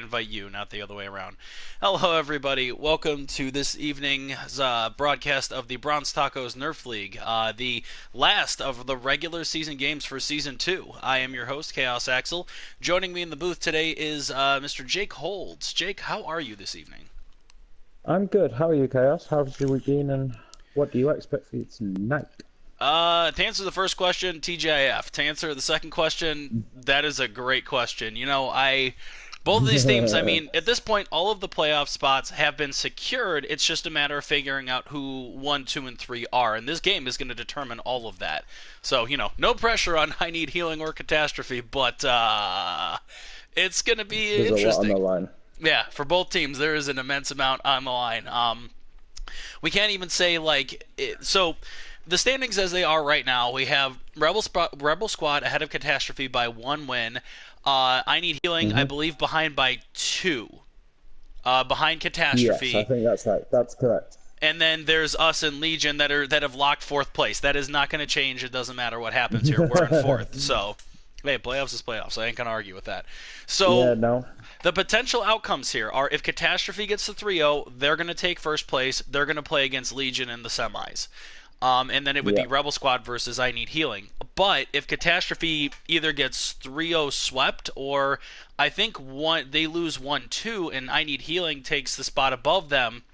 invite you, not the other way around. Hello, everybody. Welcome to this evening's broadcast of the Bronze Tacos Nerfed League, the last of the regular season games for Season 2. I am your host, Chaos Axel. Joining me in the booth today is Mr. Jake Holds. Jake, how are you this evening? I'm good. How are you, Chaos? How's your week been, and what do you expect for tonight? To answer the first question, TGIF. To answer the second question, that is a great question. You know, both of these teams, I mean, at this point, all of the playoff spots have been secured. It's just a matter of figuring out who 1, 2, and 3 are, and this game is going to determine all of that. So, you know, no pressure on I Need Healing or CATastrophe, but it's going to be There's interesting. A lot on the line. Yeah, for both teams, there is an immense amount on the line. We can't even say, so the standings as they are right now, we have Rebel Squad ahead of CATastrophe by 1 win. I Need Healing, I believe, behind by 2. Behind CATastrophe. Yes, I think that's right. That's correct. And then there's us and Legion that have locked 4th place. That is not going to change. It doesn't matter what happens here. We're in 4th. So, hey, playoffs is playoffs. I ain't going to argue with that. So, yeah, no. The potential outcomes here are if CATastrophe gets to 3-0, they're going to take 1st place. They're going to play against Legion in the semis. And then it would be Rebel Squad versus I Need Healing. But if CATastrophe either gets 3-0 swept, or I think they lose 1-2 and I Need Healing takes the spot above them,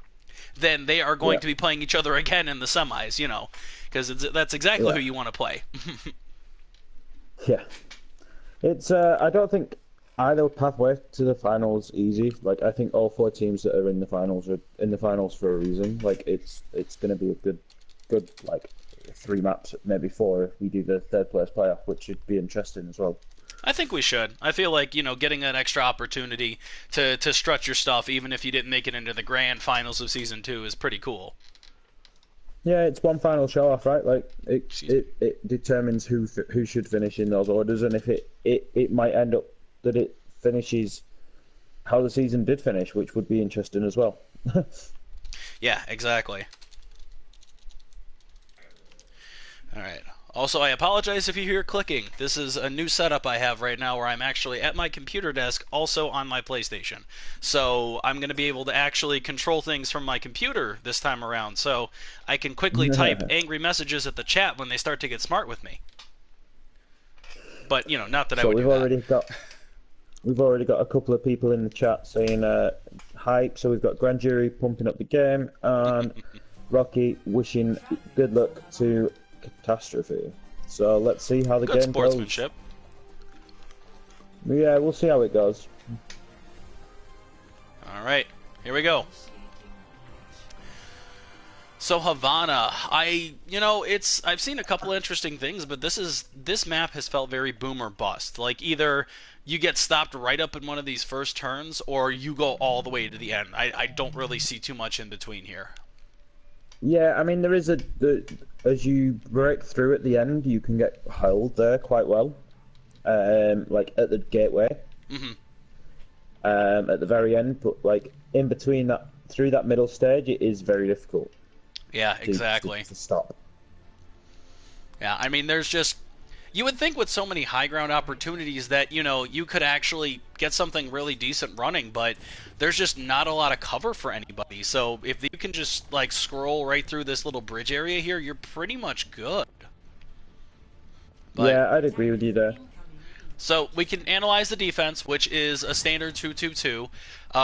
then they are going to be playing each other again in the semis, you know, because that's exactly who you want to play. Yeah. It's, I don't think either pathway to the finals easy. Like, I think all 4 teams that are in the finals are in the finals for a reason. Like, it's going to be a good like 3 maps, maybe 4 if we do the 3rd place playoff, which should be interesting as well. I think we should. I feel like, you know, getting that extra opportunity to strut your stuff, even if you didn't make it into the grand finals of Season 2, is pretty cool. Yeah, it's one final show off, right? Like it determines who should finish in those orders, and if it might end up that it finishes how the season did finish, which would be interesting as well. Yeah, exactly. All right. Also, I apologize if you hear clicking. This is a new setup I have right now where I'm actually at my computer desk, also on my PlayStation. So I'm going to be able to actually control things from my computer this time around, so I can quickly type angry messages at the chat when they start to get smart with me. But, you know, not that I would do that. We've already got a couple of people in the chat saying hype, so we've got Grand Jury pumping up the game, and Rocky wishing good luck to CATastrophe. So let's see how the game goes. Good sportsmanship. Yeah, we'll see how it goes. Alright, here we go. So Havana, I've seen a couple of interesting things, but this map has felt very boom or bust. Like, either you get stopped right up in one of these first turns, or you go all the way to the end. I don't really see too much in between here. Yeah, I mean, there is as you break through at the end, you can get held there quite well, like at the gateway, at the very end. But like in between that, through that middle stage, it is very difficult. Yeah, exactly. To stop. Yeah, I mean, you would think with so many high ground opportunities that, you know, you could actually get something really decent running, but there's just not a lot of cover for anybody. So if you can just, like, scroll right through this little bridge area here, you're pretty much good. But, yeah, I'd agree with you there. So we can analyze the defense, which is a standard 2-2-2,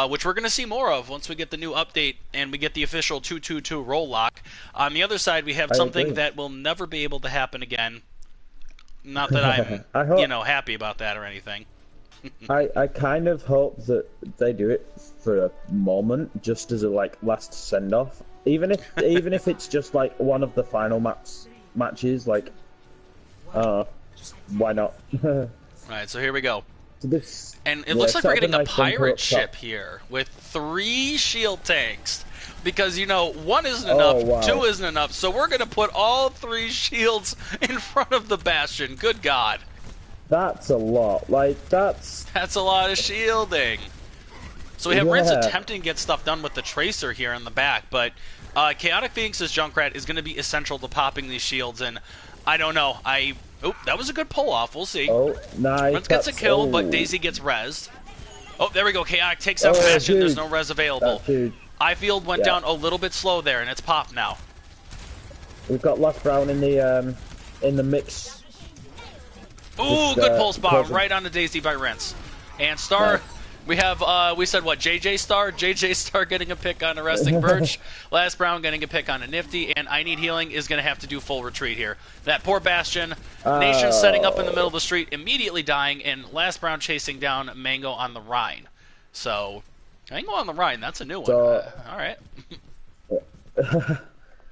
which we're going to see more of once we get the new update and we get the official 2-2-2 roll lock. On the other side, we have something that will never be able to happen again. Not that I'm, happy about that or anything. I kind of hope that they do it for a moment, just as a last send off. Even if it's just like one of the final matches, like, just why not? Right, so here we go. And it looks looks like we're getting a pirate ship here with 3 shield tanks. Because, you know, 1 isn't enough, 2 isn't enough, so we're going to put all 3 shields in front of the Bastion. Good God. That's a lot. That's a lot of shielding. So we have Rinse attempting to get stuff done with the Tracer here in the back, but Chaotic Phoenix's Junkrat is going to be essential to popping these shields, and I don't know. Oh, that was a good pull-off. We'll see. Oh, nice. Rinse gets a kill, but Daisy gets rezzed. Oh, there we go. Chaotic takes out Oh, Bastion. There's huge. no res available. That's huge. Field went Yeah. down a little bit slow there, and it's popped now. We've got Last Brown in the mix. Ooh, good pulse bomb right on the Daisy by Rince. And Star, Nice. we have, we said what, JJ Star? JJ Star getting a pick on a resting Birch. Last Brown getting a pick on a Nifty. And I Need Healing is going to have to do full retreat here. That poor Bastion. Nation setting up in the middle of the street, immediately dying. And Last Brown chasing down Mango on the Rhine. So, Mango on the Rhine, that's a new one. So- All right.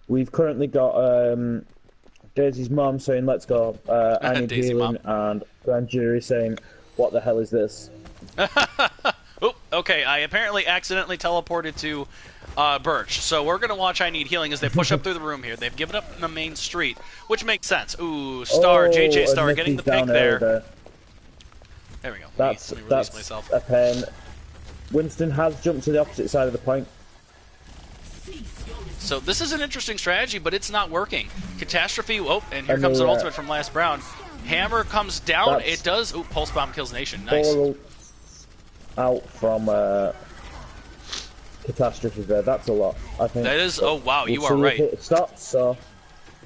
We've currently got Daisy's mom saying, "Let's go." I need Daisy healing, and Grand Jury saying, "What the hell is this?" Oh, okay. I apparently accidentally teleported to Birch. So we're going to watch I Need Healing as they push up through the room here. They've given up in the main street, which makes sense. Ooh, Star, JJ and Star getting the Mickey's pick down there. there. There we go. That's Let me release that's myself. a pain. Winston has jumped to the opposite side of the point. So this is an interesting strategy, but it's not working. CATastrophe, oh, and here And comes the, an ultimate from Last Brown. Hammer comes down. That's- It does. Ooh, Pulse Bomb kills Nation. Nice. All out from Catastrophe there. That's a lot. I think That is. Oh wow, you we'll are see right. if it stops. So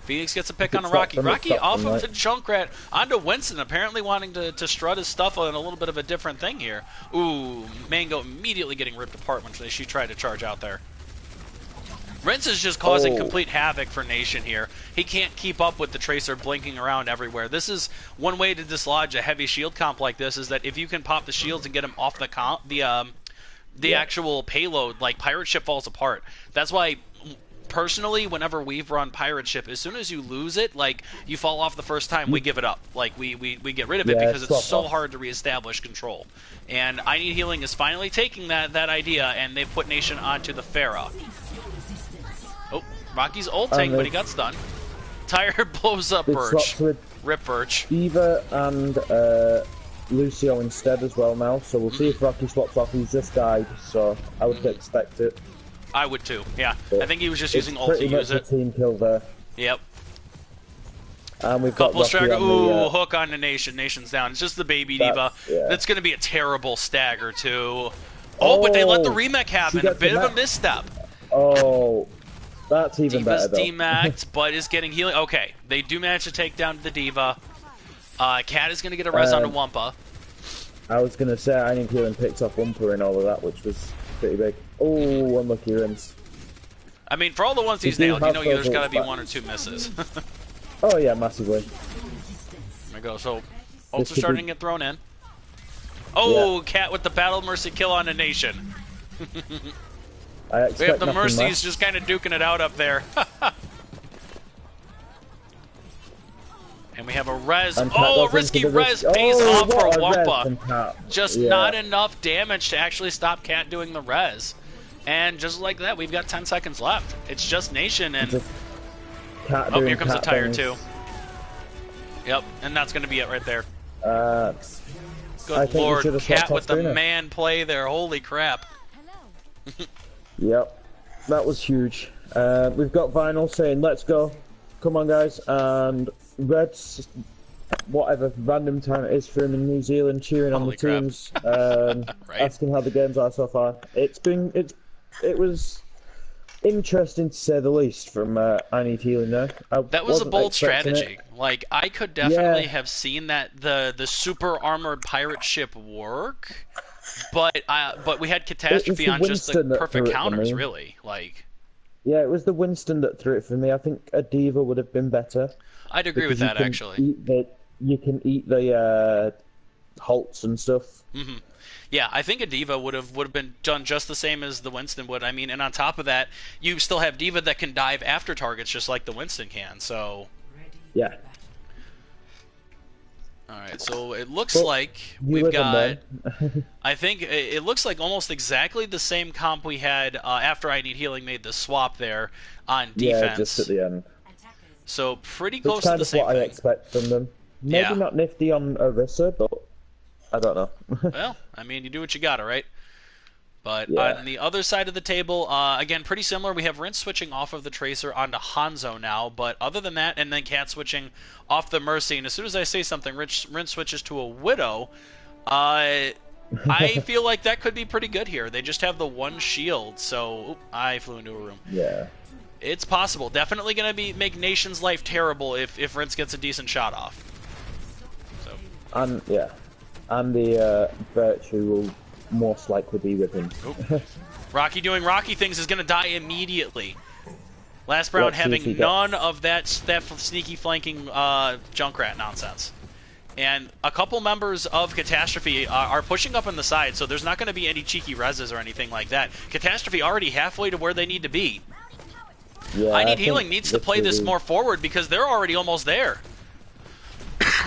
Phoenix gets a pick on a It's Rocky. not from the Rocky top off from of that. the Junkrat onto Winston, apparently wanting to strut his stuff on a little bit of a different thing here. Ooh, Mango immediately getting ripped apart when she tried to charge out there. Rince is just causing complete havoc for Nation here. He can't keep up with the Tracer blinking around everywhere. This is one way to dislodge a heavy shield comp like this, is that if you can pop the shields and get him off the actual payload, like Pirate Ship falls apart. That's why, personally, whenever we've run Pirate Ship, as soon as you lose it, like, you fall off the first time, we give it up. Like, we get rid of it because it's so hard to reestablish control. And I Need Healing is finally taking that idea, and they've put Nation onto the Pharah. Oh, Rocky's ulting, but he got stunned. Tire blows up Big Birch. swaps with Rip Birch. Diva and Lucio instead as well now. So we'll see if Rocky swaps off. He's just died, so I would expect it. I would too, yeah. But I think he was just it's using ult to pretty much use a it. team kill there. Yep. And we've got Couple Rocky stagger. on Ooh, the, hook on the Nation. Nation's down. It's just the baby Diva. yeah. That's going to be a terrible stagger, too. Oh, but they let the Oh, remake happen. she A gets bit the of a mech. misstep. Oh, that's even Diva's better though. demacked, but is getting healing. Okay, they do manage to take down the Diva. Cat is going to get a res onto Wumpa. I was gonna say I need healing picked off Wumper and all of that, which was pretty big. Oh, unlucky Rince. I mean, for all the ones he's do nailed, you have know there's those got to be ults one or two misses. There Oh yeah, massively. we go. So, This ults are could starting be- to get thrown in. Oh, Cat with the Battle Mercy kill on the Nation. I We expect have the nothing Mercies less. just kind of duking it out up there. And we have a res. And Cat Oh, a goes into risky the res risk- pays Oh, off for what a res Wumpa. from Cat. Just Yeah. not enough damage to actually stop Cat doing the res. And just like that, we've got 10 seconds left. It's just Nation, and Just Cat oh, doing here comes a Cat tire things. too. Yep, and that's going to be it right there. I Good think we lord, should have Cat swapped with the Off-screener. man play there. Holy crap. Yep, that was huge. We've got Vinyl saying, "Let's go, come on, guys!" And Red's whatever random time it is for him in New Zealand, cheering on Holy the crap. teams, Right. asking how the games are so far. It was interesting to say the least from I Need Healing there. That was a wasn't bold expecting strategy. it. Like, I could definitely Yeah. have seen that the super armored pirate ship work, but we had CATastrophe the on just the Winston that perfect threw it for counters, me. really. Like, Yeah, it was the Winston that threw it for me. I think a Diva would have been better. I'd agree with because that, actually. You can eat the halts and stuff. Yeah, I think a Diva would have been done just the same as the Winston would. I mean, and on top of that, you still have Diva that can dive after targets just like the Winston can. So, Yeah. all right. So it looks Well, like You we've live got. and learn. I think it looks like almost exactly the same comp we had after I Need Healing made the swap there on defense. Yeah, just at the end. So pretty Which close to kind the of same what I thing. expect from them. Maybe Yeah. not nifty on Orisa, but I don't know. Well, I mean, you do what you gotta, right? But Yeah. on the other side of the table, again, pretty similar. We have Rince switching off of the Tracer onto Hanzo now, but other than that, and then Cat switching off the Mercy. And as soon as I say something, Rince switches to a Widow. I feel like that could be pretty good here. They just have the one shield, so oop, I flew into a room. Yeah. It's possible. Definitely going to be make Nation's life terrible if Rince gets a decent shot off. So. And yeah, and the Virtue will most likely be with him. Rocky doing Rocky things is going to die immediately. Last round having none of that sneaky flanking Junkrat nonsense. And a couple members of CATastrophe are pushing up on the side, so there's not going to be any cheeky reses or anything like that. CATastrophe already halfway to where they need to be. Yeah, I Need Healing needs to play this more forward because they're already almost there.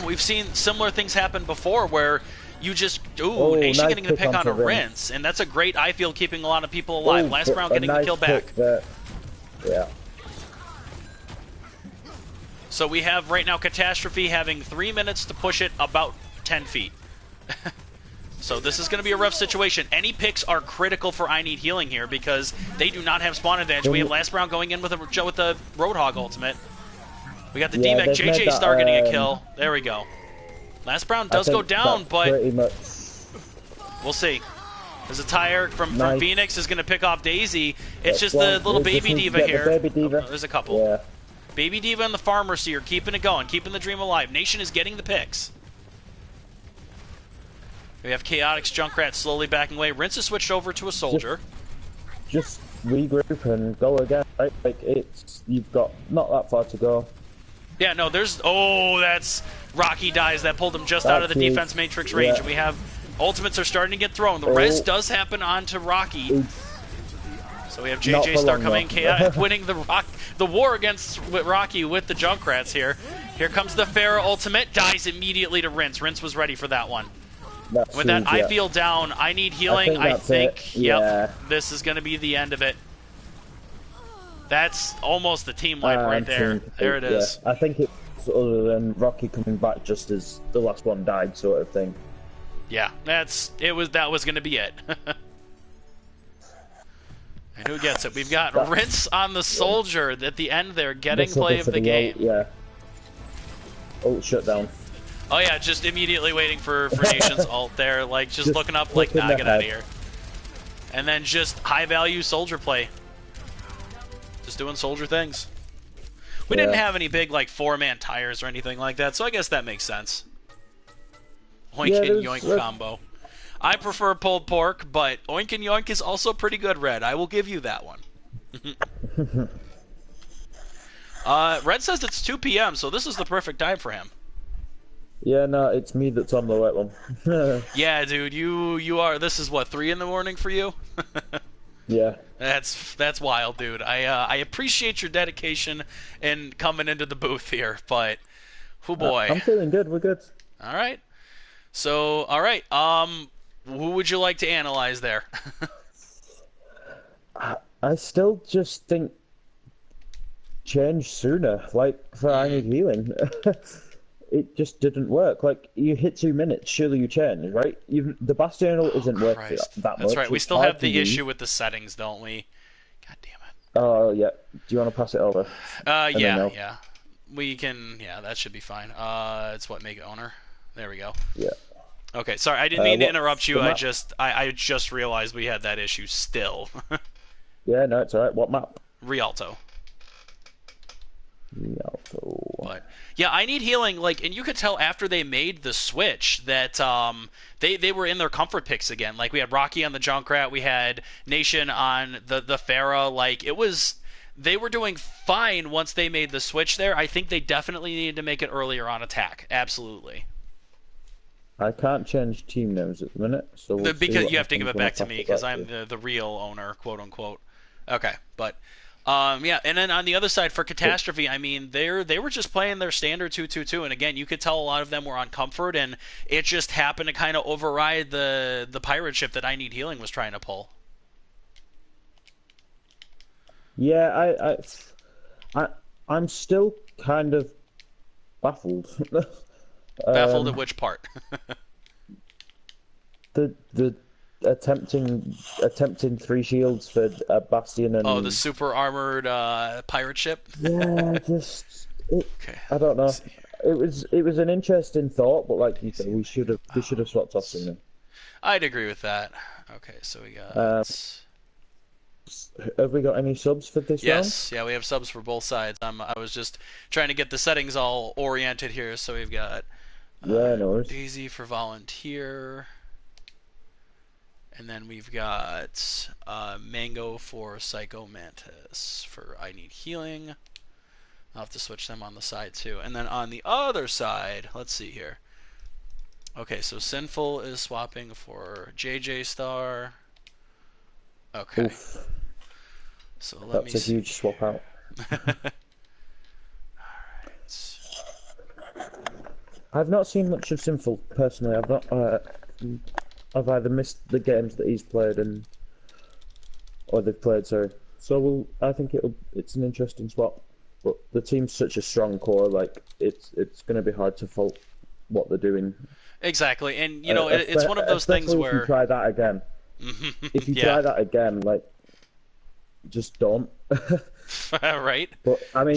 We've seen similar things happen before where you just, Nation nice getting the pick on a Rince, and that's a great, I feel, keeping a lot of people alive. Last round getting the kill back. Yeah. So we have right now CATastrophe having 3 minutes to push it about 10 feet. So this is going to be a rough situation. Any picks are critical for I Need Healing here because they do not have spawn advantage. We have last round going in with a Roadhog ultimate. We got the D-Mech JJ Star getting a kill. There we go. Last round does go down, but we'll see. There's a tire from Phoenix is going to pick off Daisy. It's just the little baby diva here. Baby diva. Oh, there's a couple. Yeah. Baby Diva and the Farmer Seer keeping it going, keeping the dream alive. Nation is getting the picks. We have Chaotix Junkrat slowly backing away. Rince has switched over to a Soldier. Just regroup and go again, right? Like, you've got not that far to go. Yeah, no, there's... Oh, that's... Rocky dies. That pulled him just out of the defense matrix range. Yeah. And we have... Ultimates are starting to get thrown. The res does happen onto Rocky. So we have JJ Star coming, Chaotix winning the war against Rocky with the Junkrats here. Here comes the Pharah ultimate, dies immediately to Rince. Rince was ready for that one. With that, I feel down. I need healing. I think yep, this is going to be the end of it. That's almost the team wipe right there. There it is. I think it's other than Rocky coming back just as the last one died, sort of thing. Yeah, that was going to be it. And who gets it? We've got Rince on the Soldier at the end there, getting play of the game. Yeah. Oh, shut down. Oh yeah, just immediately waiting for Nation's ult there, like just looking up like, nah, get out of here. And then just high value Soldier play. Just doing Soldier things. We didn't have any big like 4-man tires or anything like that, so I guess that makes sense. Oink and yoink combo. I prefer pulled pork, but Oink and Yoink is also pretty good, Red. I will give you that one. Red says it's 2 p.m., so this is the perfect time for him. Yeah, no, it's me that's on the wet one. Yeah, dude, you are. This is what, 3 in the morning for you? Yeah. That's wild, dude. I appreciate your dedication and coming into the booth here, but oh boy. I'm feeling good. We're good. All right. So, all right. Who would you like to analyze there? I still just think change sooner. Like for I Need Healing. It just didn't work. Like, you hit 2 minutes, surely you change, right? The Bastion isn't worth that much. That's right. We still have the issue with the settings, don't we? God damn it. Oh, yeah. Do you want to pass it over? Yeah. We can... Yeah, that should be fine. It's what, make owner? There we go. Yeah. Okay, sorry. I didn't mean to interrupt you. I just realized we had that issue still. Yeah, no, it's alright. What map? Rialto. But yeah, I Need Healing, like, and you could tell after they made the switch that they were in their comfort picks again. Like, we had Rocky on the Junkrat, we had Nation on the Pharah. Like, they were doing fine once they made the switch there. I think they definitely needed to make it earlier on attack. Absolutely. I can't change team names at the minute, so because you have to give it back to me because I'm the real owner, quote unquote. Okay, but. Yeah, and then on the other side for CATastrophe, I mean, they were just playing their standard 2-2-2, and again, you could tell a lot of them were on comfort, and it just happened to kind of override the pirate ship that I Need Healing was trying to pull. Yeah, I'm still kind of baffled. Baffled at which part? the attempting 3 shields for a Bastion and... Oh, the super armored pirate ship? Yeah, I don't know. It was an interesting thought, but like you said, we should have swapped off sooner. I'd agree with that. Okay, so we Um, got. have we got any subs for this round? Yes, yeah, we have subs for both sides. I was just trying to get the settings all oriented here. So we've got Yeah, no worries. Daisy for volunteer, and then we've got Mango for Psycho Mantis for I need healing. I'll have to switch them on the side too. And then on the other side, let's see here. Okay, so Sinful is swapping for JJ Star. Okay. Oof. So let That's me a huge swap out. Alright. I've not seen much of Sinful personally. I've not. I've either missed the games that he's played or they've played. Sorry. So I think it's an interesting swap. But the team's such a strong core. Like it's going to be hard to fault what they're doing. Exactly, and you know it's one of those things where if you try that again, if you try that again, like just don't. Right. But I mean,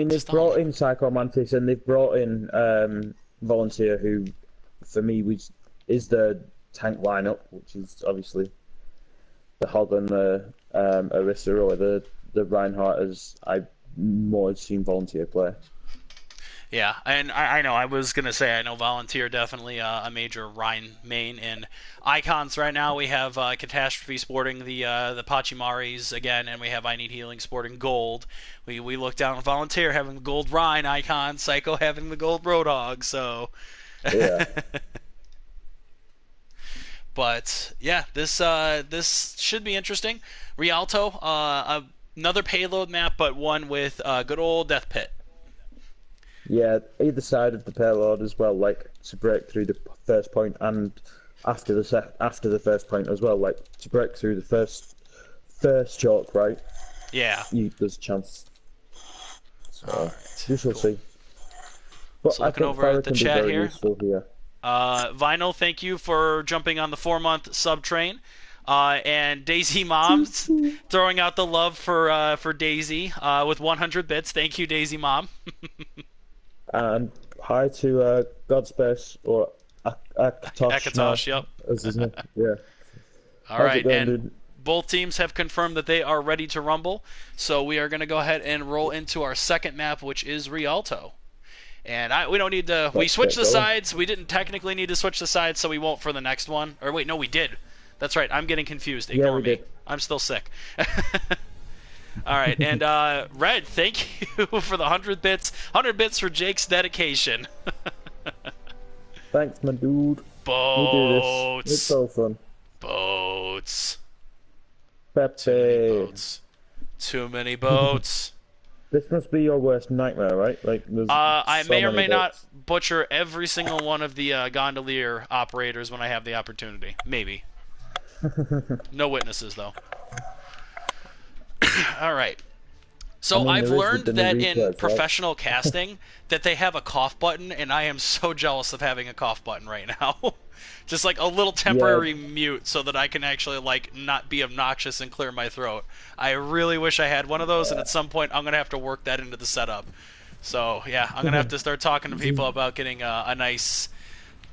they've brought in Psycho Mantis and they've brought in Volunteer, who for me is the tank lineup, which is obviously the Hog and the Orisa, or the Reinhardt, as I've more seen Volunteer play. Yeah, and I know I was gonna say I know Volunteer definitely a major Rhine main. And icons right now we have CATastrophe sporting the Pachimaris again, and we have I Need Healing sporting gold. We look down at Volunteer having the gold Rhine icon, Psycho having the gold Roadhog. So Yeah. But yeah, this should be interesting. Rialto, another payload map, but one with good old Death Pit. Yeah, either side of the payload as well, like to break through the first point and after the first point as well, like to break through the first choke, right? Yeah. There's a chance. So right, we shall see. But so I looking think over Fire at the can be chat very here, useful here. Vinyl, thank you for jumping on the 4-month sub train. And Daisy Mom's throwing out the love for Daisy with 100 bits. Thank you, Daisy Mom. And hi to Godspace, or Akatosh. Akatosh, yep. As his name. Yeah. All right, going, and dude? both teams have confirmed that they are ready to rumble. So we are going to go ahead and roll into our second map, which is Rialto. And we don't need to. We switched the sides. We didn't technically need to switch the sides, so we won't for the next one. Or wait, no, we did. That's right. I'm getting confused. Ignore me. Did. I'm still sick. All right, and Red, thank you for the 100 bits. 100 bits for Jake's dedication. Thanks, my dude. Boats. We do this. It's so fun. Boats. Pepe. Too many boats. This must be your worst nightmare, right? Like, I may or may boats. not butcher every single one of the gondolier operators when I have the opportunity. Maybe. No witnesses, though. All right. So I've learned that in professional casting that they have a cough button, and I am so jealous of having a cough button right now. Just like a little temporary mute so that I can actually like not be obnoxious and clear my throat. I really wish I had one of those, and at some point I'm going to have to work that into the setup. So yeah, I'm going to have to start talking to people about getting a nice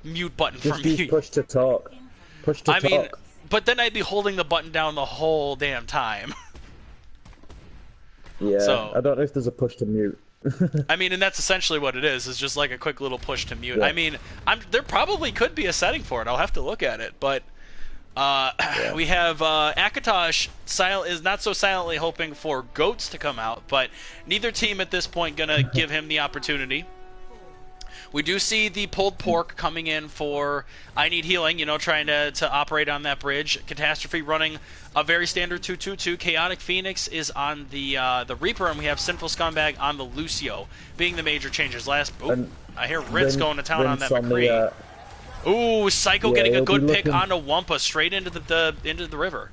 mute button for me. Just push to talk. Push to talk. I mean, but then I'd be holding the button down the whole damn time. Yeah, so, I don't know if there's a push to mute. I mean, and that's essentially what it is. It's just like a quick little push to mute. Yeah. I mean, there probably could be a setting for it. I'll have to look at it. But we have Akatosh is not so silently hoping for goats to come out, but neither team at this point going to give him the opportunity. We do see the pulled pork coming in for I Need Healing, trying to operate on that bridge. CATastrophe running a very standard 2-2-2. Chaotic Phoenix is on the Reaper, and we have Sinful Scumbag on the Lucio, being the major changes. I hear Ritz going to town on that McCree. Ooh, Psycho getting a good pick onto Wumpa straight into the river.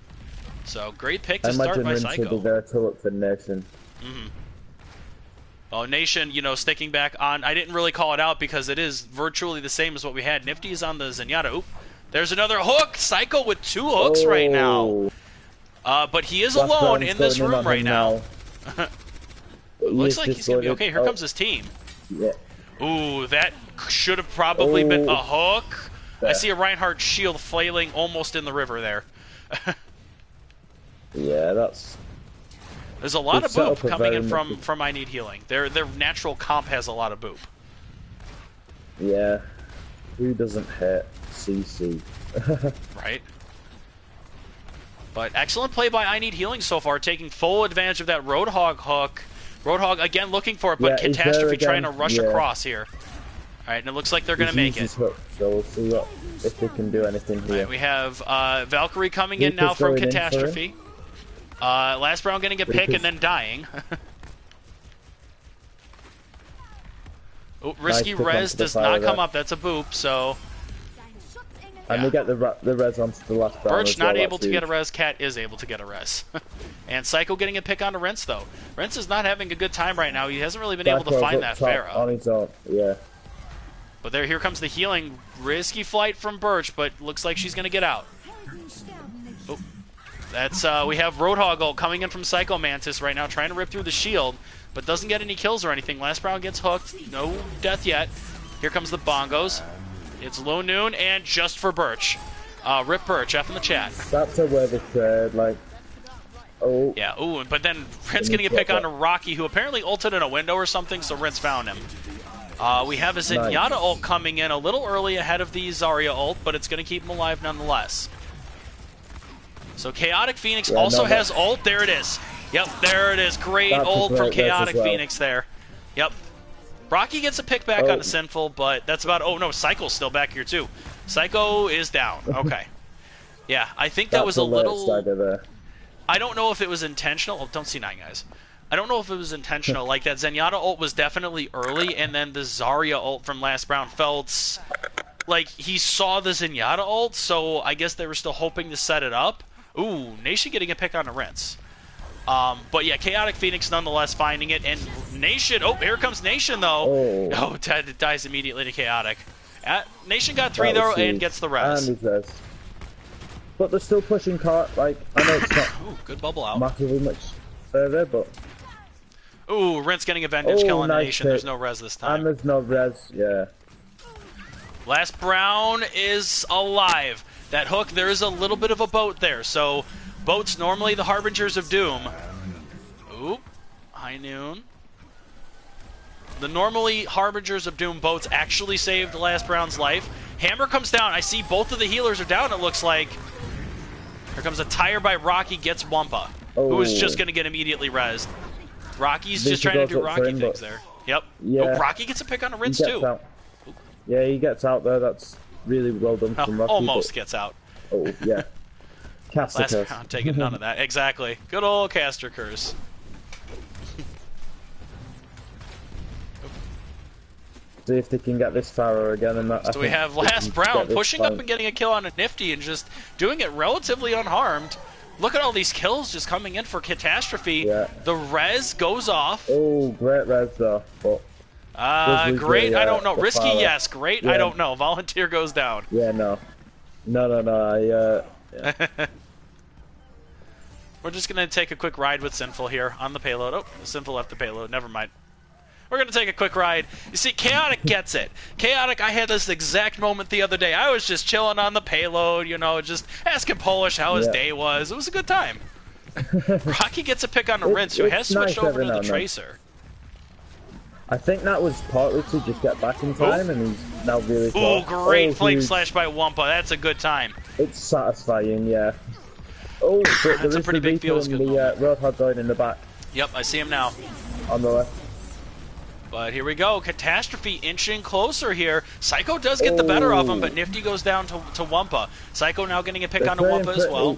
So great pick to start by Psycho. Will be there to look for Nation. Mm-hmm. Oh, Nation, sticking back on. I didn't really call it out because it is virtually the same as what we had. Nifty is on the Zenyatta. Oop, there's another hook. Psycho with 2 hooks right now. But he is alone in this room right now. Looks like he's going to be okay. Here comes his team. Yeah. Ooh, that should have probably been a hook. I see a Reinhardt shield flailing almost in the river there. Yeah, that's... There's a lot of boop coming in from I Need Healing. Their natural comp has a lot of boop. Yeah. Who doesn't hit CC? Right. But excellent play by I Need Healing so far, taking full advantage of that Roadhog hook. Roadhog again looking for it, but Yeah, CATastrophe trying to rush across here. Alright, and it looks like they're going to make it. Hook, so we'll see if they can do anything here. Right, we have Valkyrie coming in now from CATastrophe. Last round getting a pick and then dying. Oh, risky res does not come up. That's a boop, so... And they get the res onto the last round. Birch not able to get a res. Cat is able to get a res. And Psycho getting a pick onto Rents, though. Rents is not having a good time right now. He hasn't really been able to find that Pharaoh. On his own, yeah. But here comes the healing. Risky flight from Birch, but looks like she's going to get out. Oh, that's we have Roadhog ult coming in from Psycho Mantis right now, trying to rip through the shield, but doesn't get any kills or anything. Last round gets hooked. No death yet. Here comes the bongos. It's low noon, and just for Birch. Rip Birch, F in the chat. That's a worthy trade, like... Oh. Yeah, ooh, but then Rent's getting a pick onto Rocky, who apparently ulted in a window or something, so Rent's found him. We have a Zenyatta ult coming in a little early ahead of the Zarya ult, but it's going to keep him alive nonetheless. So Chaotic Phoenix also has ult. There it is. Yep, there it is. Great ult from Chaotic Phoenix there. Yep. Rocky gets a pick back onto Sinful, but that's about... Oh, no, Psycho's still back here, too. Psycho is down. Okay. Yeah, I think that was a little... I don't know if it was intentional. Oh, don't C9, guys. I don't know if it was intentional. Like, that Zenyatta ult was definitely early, and then the Zarya ult from last round felt like he saw the Zenyatta ult, so I guess they were still hoping to set it up. Ooh, Nation getting a pick on the Rents. But yeah, Chaotic Phoenix nonetheless finding it, and Nation, oh, here comes Nation, though. Oh, it dies immediately to Chaotic. Nation got 3, though, and gets the res. But they're still pushing cart, like, I know it's not ooh, good bubble out. massively much further, but... Ooh, Rent's getting a Vengeance kill on Nation. There's no res this time. And there's no res, yeah. Last Brown is alive. That hook, there is a little bit of a boat there, so boats normally the harbingers of doom. Ooh, high noon. The normally harbingers of doom boats actually saved Last Brown's life. Hammer comes down. I see both of the healers are down, it looks like. Here comes a tire by Rocky, gets Wumpa, who is just going to get immediately rezzed. Rocky's just trying to do Rocky things there. Yep. Yeah. Oh, Rocky gets a pick on a Rinse, too. Out. Yeah, he gets out there. That's really well done from Rocky. Almost gets out. Oh, yeah. Caster Last curse. round, taking none of that. Exactly. Good old Caster Curse. See if they can get this Pharaoh again. And that, so we have Last Brown pushing up and getting a kill on a Nifty and just doing it relatively unharmed. Look at all these kills just coming in for CATastrophe. Yeah. The res goes off. Oh, great res though. But great, I don't know. Risky, yes. Great, yeah. I don't know. Volunteer goes down. Yeah, no. No. Yeah. We're just going to take a quick ride with Sinful here on the payload. Oh, Sinful left the payload. Never mind. We're going to take a quick ride. You see, Chaotic gets it. Chaotic, I had this exact moment the other day. I was just chilling on the payload, you know, just asking Polish how his day was. It was a good time. Rocky gets a pick on the Rinse, who has switched over to the Tracer. I think that was partly to just get back in time, and he's now really close. Ooh, great Flame Slash by Wumpa. That's a good time. It's satisfying, yeah. Oh, but that's a pretty big feels good. The Roadhog going in the back. Yep, I see him now. On the left. But here we go. CATastrophe inching closer here. Psycho does get the better of him, but Nifty goes down to Wumpa. Psycho now getting a pick on Wumpa as well.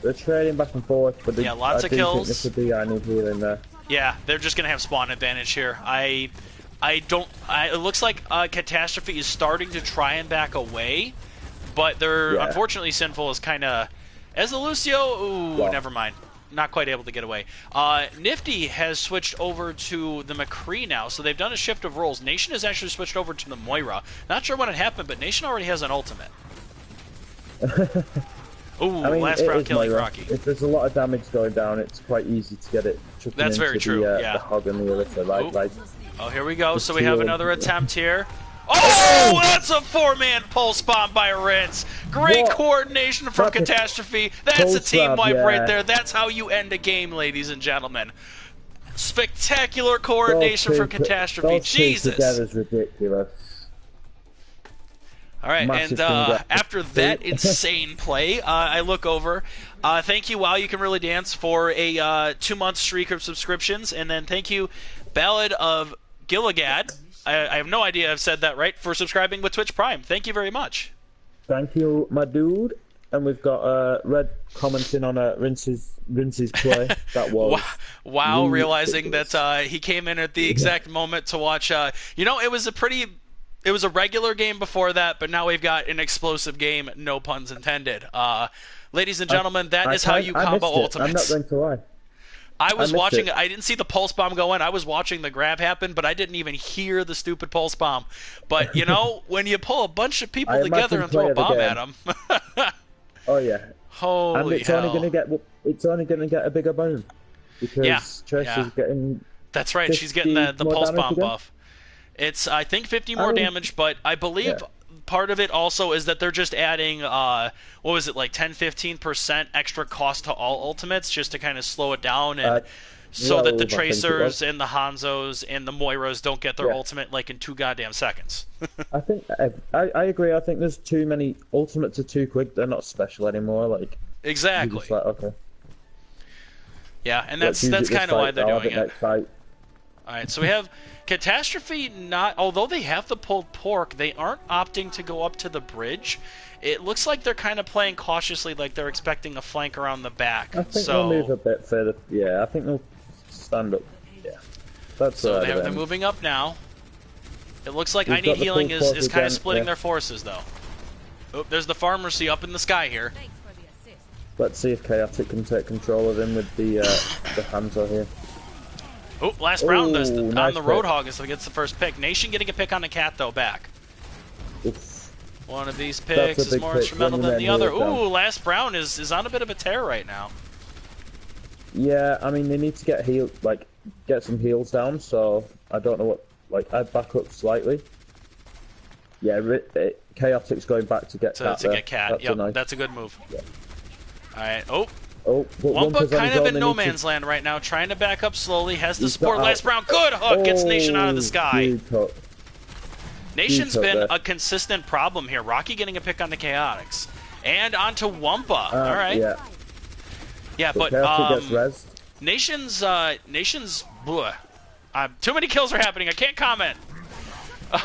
They're trading back and forth, but yeah, lots of kills. This would be I Need Healing there. Yeah, they're just gonna have spawn advantage here. It looks like CATastrophe is starting to try and back away, but they're unfortunately Sinful is kind of as the Lucio. Ooh, never mind. Not quite able to get away. Nifty has switched over to the McCree now, so they've done a shift of roles. Nation has actually switched over to the Moira. Not sure when it happened, but Nation already has an ultimate. Ooh, I mean, last round killing Moira. Rocky. If there's a lot of damage going down, it's quite easy to get it. That's very true, the hog and the Alyssa, like, oh, here we go. So we have another attempt here. Oh, that's a four-man pulse bomb by Rince. Great What? coordination from That's a CATastrophe. That's a pulse team grab, wipe right yeah. there. That's how you end a game, ladies and gentlemen. Spectacular Those coordination from two, CATastrophe. those two Jesus. together is ridiculous. All right, and Massive congrats. after that insane play, I look over. Thank you, Wow, You Can Really Dance, for a 2-month streak of subscriptions. And then thank you, Ballad of Gilligad. I have no idea I've said that right, for subscribing with Twitch Prime. Thank you very much. Thank you, my dude. And we've got Red commenting on Rince's play. That was wow, ridiculous. realizing that he came in at the exact moment to watch. You know, it was a regular game before that, but now we've got an explosive game. No puns intended. Ladies and gentlemen, that is how you combo ultimates. I'm not going to lie. I was watching it. I didn't see the pulse bomb go in. I was watching the grab happen, but I didn't even hear the stupid pulse bomb. But, you know, when you pull a bunch of people together and throw a bomb at them. Oh, yeah. Holy and it's hell. It's only going to get a bigger boom. Because Tracy's getting... That's right. She's getting the pulse bomb buff. It's, I think, 50 more damage, but I believe part of it also is that they're just adding, what was it, like 10-15% extra cost to all ultimates, just to kind of slow it down, and so that the Tracers and the Hanzos and the Moiras don't get their ultimate like in 2 goddamn seconds. I think I agree. I think there's too many ultimates are too quick. They're not special anymore. Like exactly. Just like, okay. Yeah, and that's kind of why they're doing it. All right, so we have CATastrophe. Although they have the pulled pork, they aren't opting to go up to the bridge. It looks like they're kind of playing cautiously, like they're expecting a flank around the back. I think they'll move a bit further. Yeah, I think they'll stand up. Yeah, that's so they're moving up now. It looks like I Need Healing is kind of splitting their forces, though. Oh, there's the Pharmacy up in the sky here. Let's see if Chaotic can take control of him with the Hanzo here. Oh, last round nice on the Roadhog as he gets the first pick. Nation getting a pick on the Cat, though, back. Oof. One of these picks is more instrumental than the other. Ooh, last Brown is on a bit of a tear right now. Yeah, I mean, they need to get some heals down, so I don't know what, I'd back up slightly. Yeah, Chaotic's going back to get Cat. To get Cat, yep, that's a good move. Yeah. Alright, oh, but Wumpa kind of in no man's land right now, trying to back up slowly, has the support. Last Brown, good hook, gets Nation out of the sky. Nation's been a consistent problem here. Rocky getting a pick on the Chaotix. And onto Wumpa. Alright. Yeah, but Nation's bleh. Too many kills are happening, I can't comment.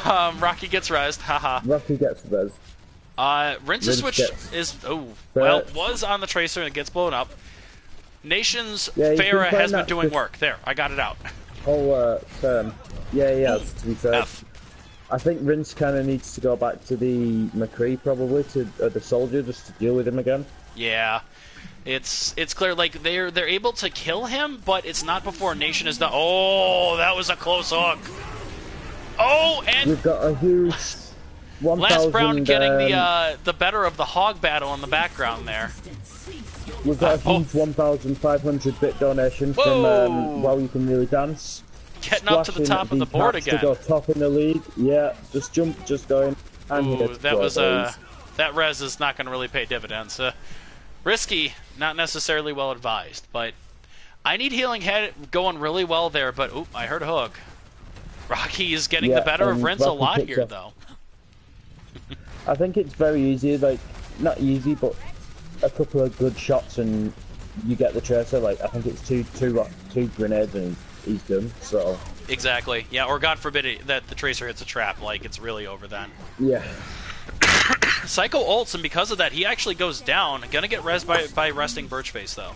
Rocky gets rezzed, haha. Rocky gets rezzed. Rince's switch was on the Tracer and gets blown up. Nation's Pharah has been doing work. There, I got it out. Yeah, he has, to be fair. I think Rince kind of needs to go back to the McCree, probably, to the Soldier, just to deal with him again. Yeah. It's clear, like, they're able to kill him, but it's not before Nation is done. Oh, that was a close hook. Oh, and... We've got a huge... Last Brown getting the better of the hog battle in the background there. We've got a huge 1,500 bit donation from Wow You Can Really Dance. Getting up to the top of the board again. To go top in the league. Yeah, just going. Ooh, that res is not going to really pay dividends. Risky, not necessarily well advised, but I Need Healing had going really well there, but oop, I heard a hook. Rocky is getting the better of Rince a lot here, though. I think it's very easy, like, not easy, but a couple of good shots and you get the Tracer. Like, I think it's two grenades and he's done, so... Exactly, yeah, or God forbid that the Tracer hits a trap, like, it's really over then. Yeah. Psycho ults, and because of that, he actually goes down. Gonna get rezzed by resting Birchface, though.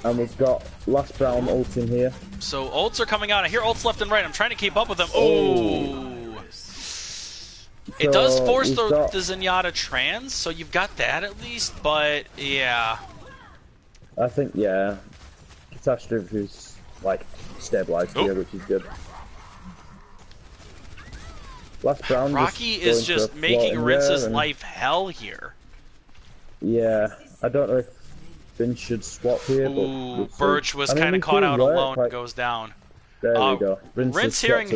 And we've got Last Brown ult in here. So ults are coming out. I hear ults left and right. I'm trying to keep up with them. Oh! It does force the Zenyatta trans, so you've got that at least, but yeah. I think, yeah. CATastrophe is, like, stabilized here, which is good. Last Brown Rocky is just making Rince's life hell here. Yeah, I don't know if Vince should swap here, but Birch was kind of caught out alone and goes down. There we go. Rinse hearing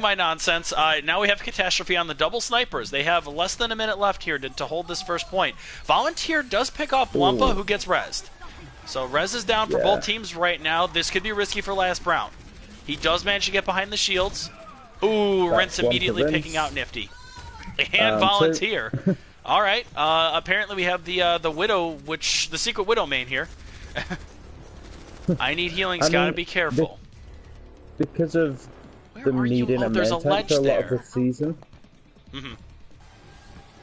my nonsense. Now we have CATastrophe on the double snipers. They have less than a minute left here to hold this first point. Volunteer does pick off Wampa, who gets rezzed. So Rez is down for both teams right now. This could be risky for Last Brown. He does manage to get behind the shields. Ooh, Rinse immediately picking out Nifty. And Volunteer. All right. Apparently we have the Widow, the Secret Widow main here. I need healing's got to be careful. Because of them needing a main tank for a lot of the season.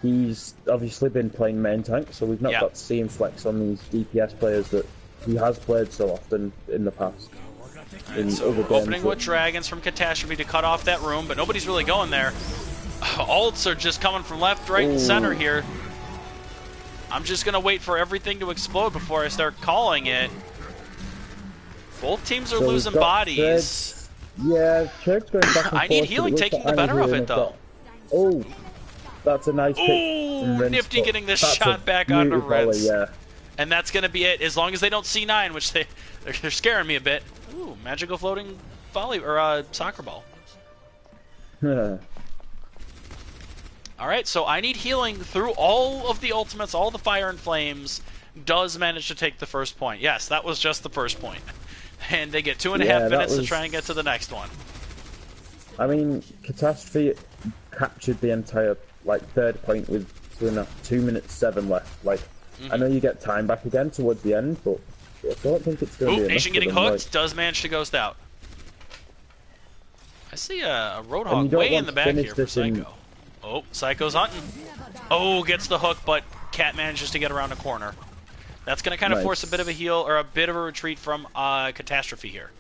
He's obviously been playing main tank, so we've not got to see him flex on these DPS players that he has played so often in the past. Right, so opening with Dragons from CATastrophe to cut off that room, but nobody's really going there. Ults are just coming from left, right, and center here. I'm just going to wait for everything to explode before I start calling it. Both teams are losing bodies. Yeah, Church going back and forth. I need healing taking the better of it, though. Oh, that's a nice pick. Ooh, Nifty getting this shot back onto Reds. Yeah. And that's going to be it, as long as they don't C9, which they're scaring me a bit. Ooh, magical floating volley, or soccer ball. Alright, so I need healing through all of the ultimates, all the fire and flames, does manage to take the first point. Yes, that was just the first point. And they get 2.5 minutes to try and get to the next one. I mean, CATastrophe captured the entire, third point with 2 minutes 7 left. I know you get time back again towards the end, but I don't think it's going to be enough. Nation getting hooked, does manage to ghost out. I see a Roadhog way in the back here for Psycho. Oh, Psycho's hunting. Oh, gets the hook, but Cat manages to get around a corner. That's going to kind of force a bit of a heal, or a bit of a retreat from CATastrophe here.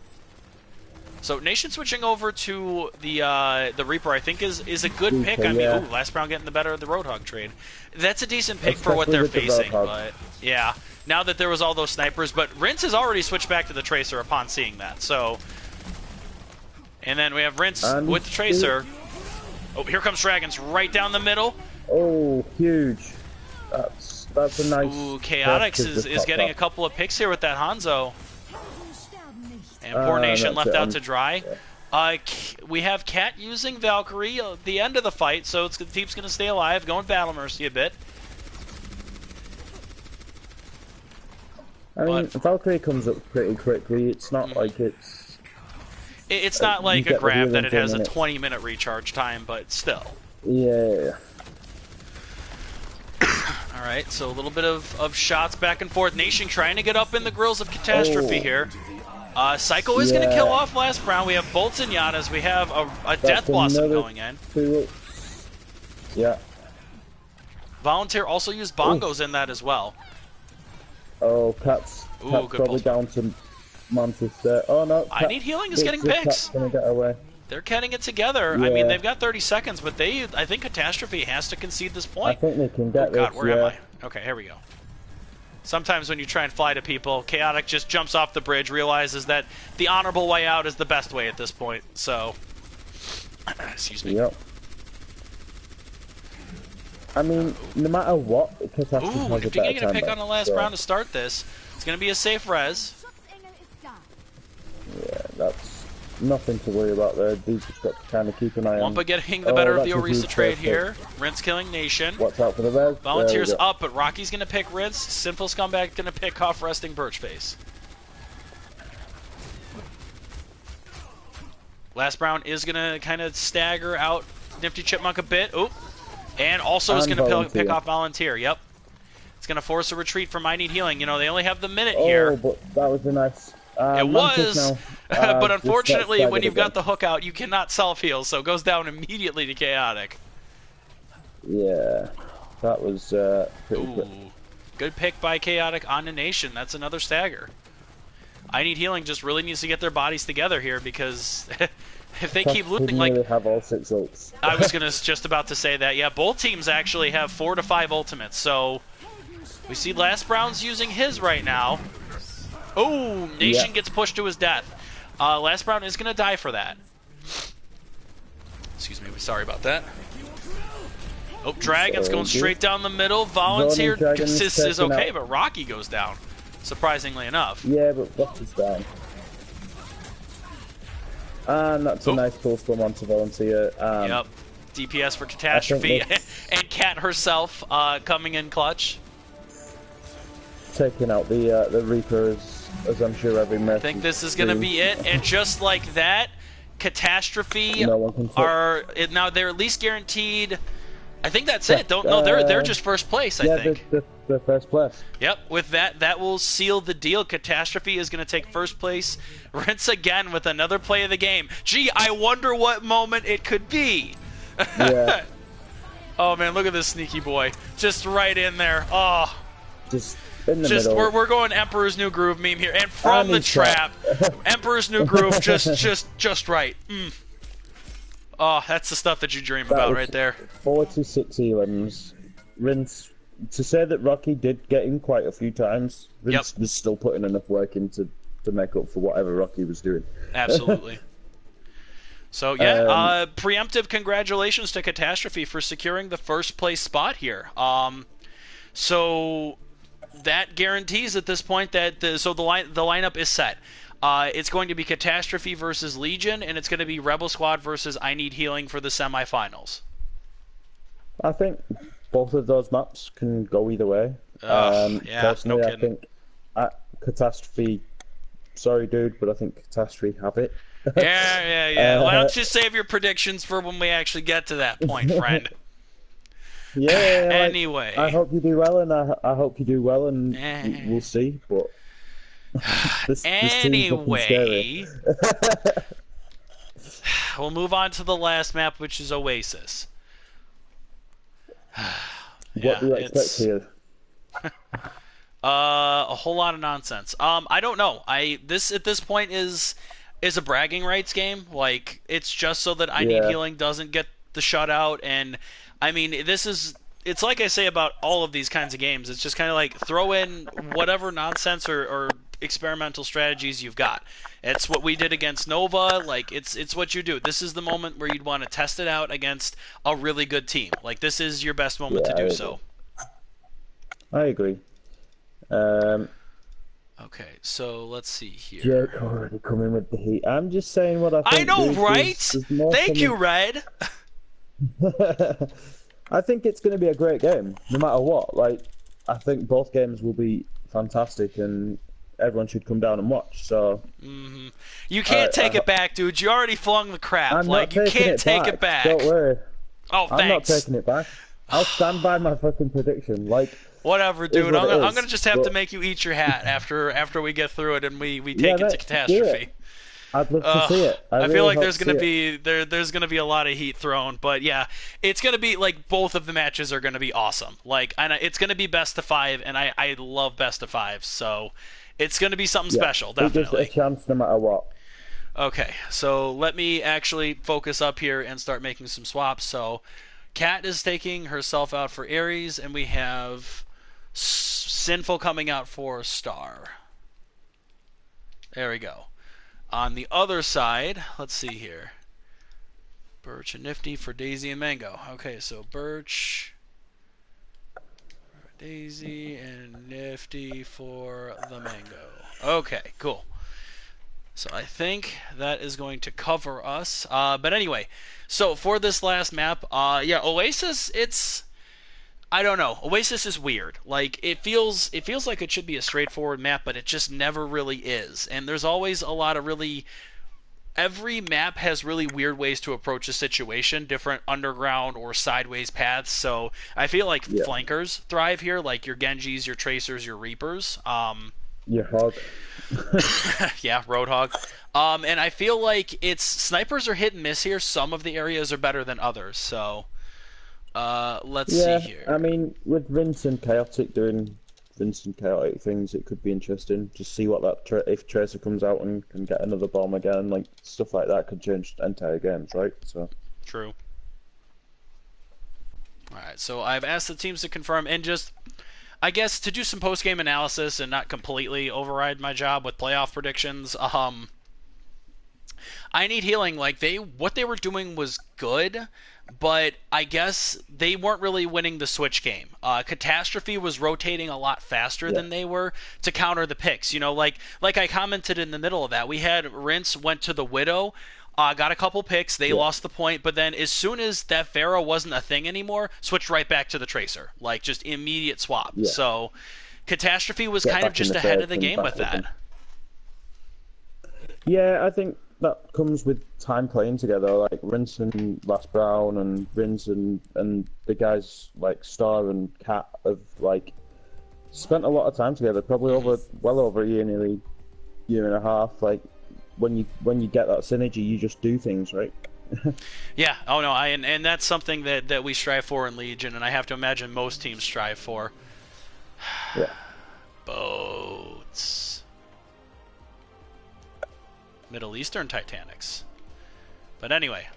So Nation switching over to the Reaper, I think, is a good pick. I mean, ooh, Last Brown getting the better of the Roadhog trade. That's a decent pick for what they're facing, but yeah. Now that there was all those snipers, but Rinse has already switched back to the Tracer upon seeing that. So, and then we have Rinse with the Tracer. Oh, here comes Dragons right down the middle. Oh, huge. That's a nice... Ooh, Chaotix is getting a couple of picks here with that Hanzo. And poor Nation left out to dry. We have Cat using Valkyrie at the end of the fight, so the team's going to stay alive, going Battle Mercy a bit. I mean, Valkyrie comes up pretty quickly. It's not like it's... It's not like a grab that it has a 20-minute recharge time, but still. Yeah. Alright, so a little bit of shots back and forth. Nation trying to get up in the grills of CATastrophe here. Psycho is going to kill off Last Brown. We have Bolts and Yanas. We have a Death Blossom going in. Yeah. Volunteer also used bongos in that as well. Oh, Cat's probably down to Mantis there. Oh no. I need healing is getting picks. Gonna get away. They're getting it together. Yeah. I mean, they've got 30 seconds, but I think CATastrophe has to concede this point. I think they can get this. Oh god, where am I? Okay, here we go. Sometimes when you try and fly to people, Chaotic just jumps off the bridge, realizes that the honorable way out is the best way at this point. So, excuse me. Yep. I mean, no matter what, CATastrophe has a better time. Getting a pick on the last round to start this. It's going to be a safe res. Yeah, that's nothing to worry about there. These just got to kind of keep an eye on. Wampa getting the better of the Orisa trade here. Rinse killing Nation. Watch out for the res. Volunteers up, but Rocky's going to pick Rinse. Sinful Scumbag going to pick off Resting Birchface. Last Brown is going to kind of stagger out Nifty Chipmunk a bit. Oop. And also is going to pick off Volunteer. Yep. It's going to force a retreat from I Need Healing. You know, they only have the minute here. Oh, but that was a nice... it was, but unfortunately, when you've got the hook out, you cannot self-heal, so it goes down immediately to Chaotic. Yeah, that was pretty quick. Good pick by Chaotic on the Nation. That's another stagger. I Need Healing just really needs to get their bodies together here, because if they keep looting like... Really have all 6 ults. I was just about to say that. Yeah, both teams actually have 4 to 5 ultimates, so we see Last Brown's using his right now. Oh, Nation gets pushed to his death. Last Brown is going to die for that. Excuse me, sorry about that. Oh, Dragon's going straight down the middle. Volunteer is okay, but Rocky goes down, surprisingly enough. Yeah, but Rocky's down. And that's a Oh, nice pull from onto Volunteer. yep. DPS for I think CATastrophe, this and Cat herself coming in clutch. taking out the Reaper as I'm sure every I match think is this is going to doing. be it, and just like that, CATastrophe No one can fit. are now they're at least guaranteed. I think that's it. Correct. Don't no, they're just first place. I Yeah, think. the first place. Yep. With that will seal the deal. CATastrophe is going to take first place. Rinse again with another play of the game. Gee, I wonder what moment it could be. Yeah. Oh man, look at this sneaky boy, just right in there. Oh. Just in the Just middle. we're going Emperor's New Groove meme here, and from the trap, Emperor's New Groove, just right. Oh, that's the stuff that you dream about right there. 46 elims. Rinse, to say that Rocky did get in quite a few times, Rinse was still putting enough work in to make up for whatever Rocky was doing. Absolutely. So yeah, preemptive congratulations to CATastrophe for securing the first place spot here. So that guarantees at this point that the lineup is set. It's going to be CATastrophe versus Legion, and it's going to be Rebel Squad versus I Need Healing for the semifinals. I think both of those maps can go either way. Yeah, personally, no I kidding. think CATastrophe. Sorry, dude, but I think CATastrophe have it. Yeah. Why don't you save your predictions for when we actually get to that point, friend? Yeah. Anyway, I hope you do well, and I hope you do well, and we'll see. But this team's looking scary. We'll move on to the last map, which is Oasis. What do you expect here? A whole lot of nonsense. I don't know. This at this point is a bragging rights game. Like, it's just so that I Need Healing doesn't get the shutout. And I mean, it's like I say about all of these kinds of games. It's just kind of like throw in whatever nonsense or experimental strategies you've got. It's what we did against Nova. Like, it's what you do. This is the moment where you'd want to test it out against a really good team. Like, this is your best moment to do so. I agree. Okay, so let's see here. Jake already coming with the heat. I'm just saying what I think. I know, dude. right? Thank you, coming... Red. I think it's going to be a great game, no matter what. Like, I think both games will be fantastic, and everyone should come down and watch. So, you can't take it back, dude. You already flung the crap. I'm like, not you can't take it back. Don't worry. Oh, thanks. I'm not taking it back. I'll stand by my fucking prediction. Like, whatever, dude. I'm gonna just have to make you eat your hat after we get through it and we take it to CATastrophe. I'd love to see it. I feel like there's gonna be a lot of heat thrown, but yeah, it's gonna be like both of the matches are gonna be awesome. Like, and it's gonna be best of 5, and I love best of 5, so it's gonna be something special, definitely. It gives a chance no matter what. Okay, so let me actually focus up here and start making some swaps. So, Cat is taking herself out for Ares, and we have Sinful coming out for Star. There we go. On the other side, let's see here. Birch and Nifty for Daisy and Mango. Okay, so Birch, Daisy, and Nifty for the Mango. Okay, cool. So I think that is going to cover us. But anyway, so for this last map, yeah, Oasis, I don't know. Oasis is weird. Like, it feels like it should be a straightforward map, but it just never really is. And there's always a lot of every map has really weird ways to approach a situation, different underground or sideways paths. So I feel like flankers thrive here, like your Genjis, your Tracers, your Reapers. Your Hog. Yeah, Roadhog. And I feel like snipers are hit and miss here. Some of the areas are better than others. So let's see here. I mean, with Vince and Chaotic doing Vince and Chaotic things, it could be interesting. Just see what if Tracer comes out and can get another bomb again, like stuff like that could change entire games, right? So true. All right, so I've asked the teams to confirm and just, I guess, to do some post-game analysis and not completely override my job with playoff predictions. I Need Healing, like, what they were doing was good, but I guess they weren't really winning the switch game. CATastrophe was rotating a lot faster than they were to counter the picks. You know, like I commented in the middle of that, we had Rinse went to the Widow. got a couple picks. They lost the point, but then as soon as that Pharaoh wasn't a thing anymore, switched right back to the Tracer. Like, just immediate swap. Yeah. So, CATastrophe was kind of just ahead of the game with that. Yeah, I think that comes with time playing together. Like Rince and Last Brown and Rince and the guys like Star and Cat have like spent a lot of time together. Probably well over a year, nearly year and a half. Like when you get that synergy, you just do things right. Yeah. Oh no. And that's something that we strive for in Legion, and I have to imagine most teams strive for. Yeah. Boats. Middle Eastern Titanics. But anyway,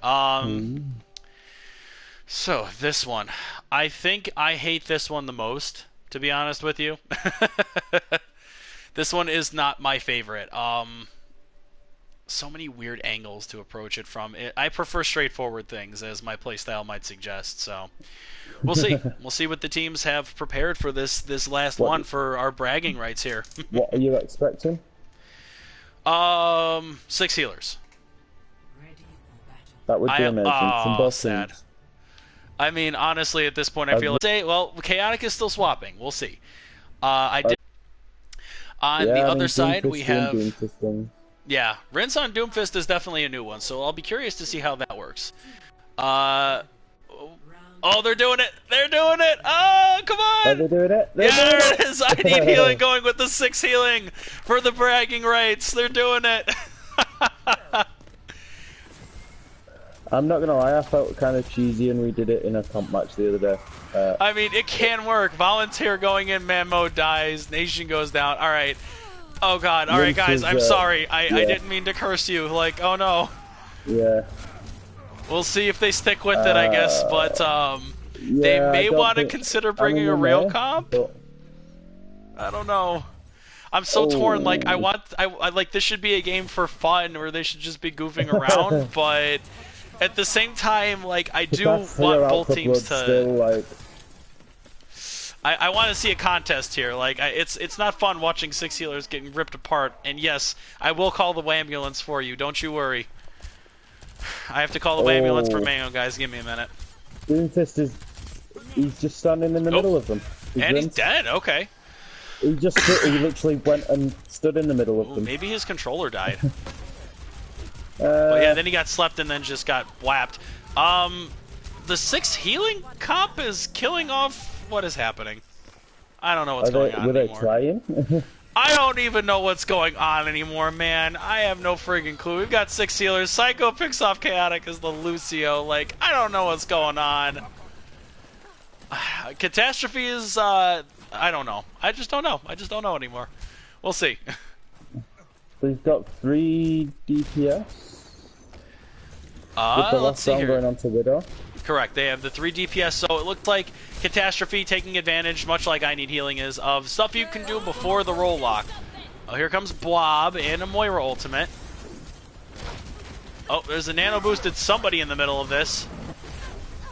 so this one. I think I hate this one the most, to be honest with you. This one is not my favorite. So many weird angles to approach it from. I prefer straightforward things, as my playstyle might suggest, so we'll see. We'll see what the teams have prepared for this last one for our bragging rights here. What are you expecting? 6 healers. That would be amazing. From both sad. teams. I mean, honestly, at this point, I feel like Chaotic is still swapping. We'll see. I did. On the other side, we have. Rinse on Doomfist is definitely a new one, so I'll be curious to see how that works. Oh, they're doing it! They're doing it! Oh, come on! Are they doing it? There it is! I need healing, going with the 6 healing for the bragging rights. They're doing it! I'm not gonna lie, I felt kind of cheesy, and we did it in a comp match the other day. I mean, it can work. Volunteer going in, man mode dies, Nation goes down. All right. Oh god. All right, guys. I'm sorry. I didn't mean to curse you. Like, oh no. Yeah. We'll see if they stick with it, I guess. But they may want to consider bringing a real comp. I don't know. I'm so torn. Like, I like this should be a game for fun, where they should just be goofing around, but. At the same time, like, I do want both teams to. Still, like... I want to see a contest here. Like, it's not fun watching 6 healers getting ripped apart. And yes, I will call the ambulance for you. Don't you worry. I have to call the ambulance for Mango, guys. Give me a minute. Doomfist he's just standing in the middle of them. He's dead. Okay. He literally went and stood in the middle of them. Maybe his controller died. But yeah, then he got slept and then just got whapped. The 6 healing comp is killing off. What is happening? I don't know what's going on anymore. Were they trying? I don't even know what's going on anymore, man. I have no friggin' clue. We've got 6 healers. Psycho picks off Chaotic as the Lucio. Like, I don't know what's going on. CATastrophe is, I don't know. I just don't know. I just don't know anymore. We'll see. So he's got 3 DPS. With the last round going on to Widow. Correct. They have the 3 DPS, so it looked like CATastrophe taking advantage, much like I Need Healing is, of stuff you can do before the roll lock. Oh, here comes Blob and a Moira ultimate. Oh, there's a nano boosted somebody in the middle of this.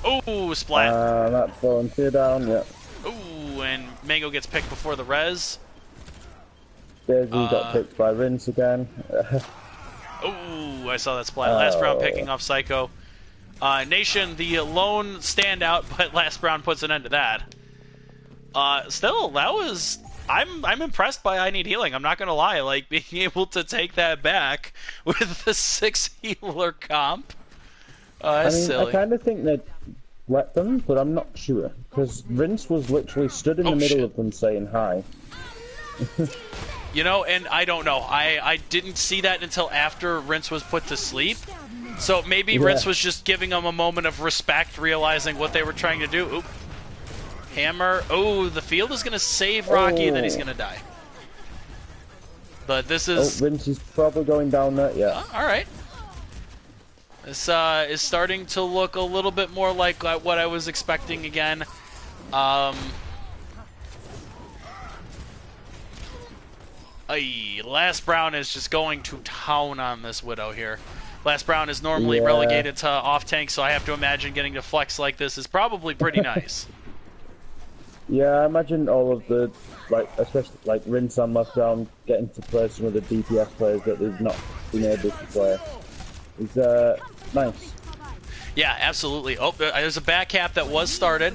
Ooh, splat. That volunteer down, yeah. Ooh, and Mango gets picked before the res. There's he got picked by Rince again. Ooh, I saw that splat. Last Brown picking off Psycho. Nation, the lone standout, but Last Brown puts an end to that. Still, that was... I'm impressed by I Need Healing. I'm not going to lie. Like, being able to take that back with the 6 healer comp. Silly. I kind of think they'd let them, but I'm not sure. Because Rince was literally stood in the middle of them saying hi. You know, and I don't know. I didn't see that until after Rince was put to sleep. So maybe Rince was just giving him a moment of respect, realizing what they were trying to do. Oop. Hammer. Oh, the field is going to save Rocky, and then he's going to die. But this is... Oh, Rince is probably going down there, yeah. All right. This is starting to look a little bit more like what I was expecting again. Last Brown is just going to town on this Widow here. Last Brown is normally relegated to off-tank, so I have to imagine getting to flex like this is probably pretty nice. Yeah, I imagine all of the, like, especially like Rince and Last Brown getting to play some of the DPS players that they've not been able to play. Is nice. Yeah, absolutely. Oh, there's a back cap that was started.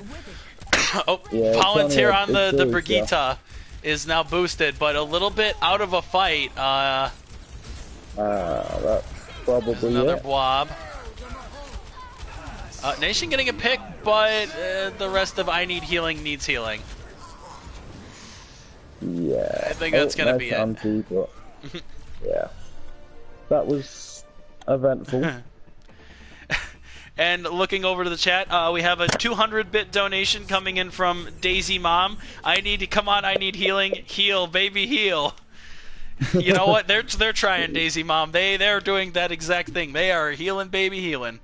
Oh, Yeah, volunteer on the boost, yeah. Brigitte is now boosted, but a little bit out of a fight. That's probably Another it. blob. Nation getting a pick, but the rest of I Need Healing needs healing. Yeah. I think that's gonna be it. Anti, but yeah. That was eventful. And looking over to the chat, we have a 200-bit donation coming in from Daisy Mom. I need healing. Heal, baby, heal. You know what? They're trying, Daisy Mom. They're doing that exact thing. They are healing, baby, healing.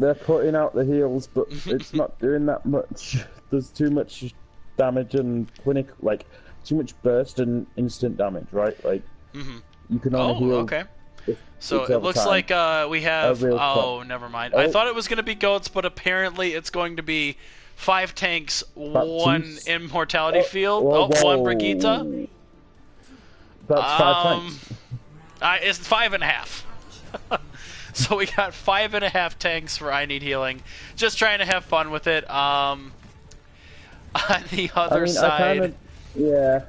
They're putting out the heals, but it's not doing that much. There's too much damage and like too much burst and instant damage, right? Like you can only heal. Okay. So it looks like we have. Oh, never mind. I thought it was going to be goats, but apparently it's going to be 5 tanks, 1 immortality field, one Brigitte. That's 5 tanks. It's 5.5. So we got 5.5 tanks for I Need Healing. Just trying to have fun with it. On the other side, yeah.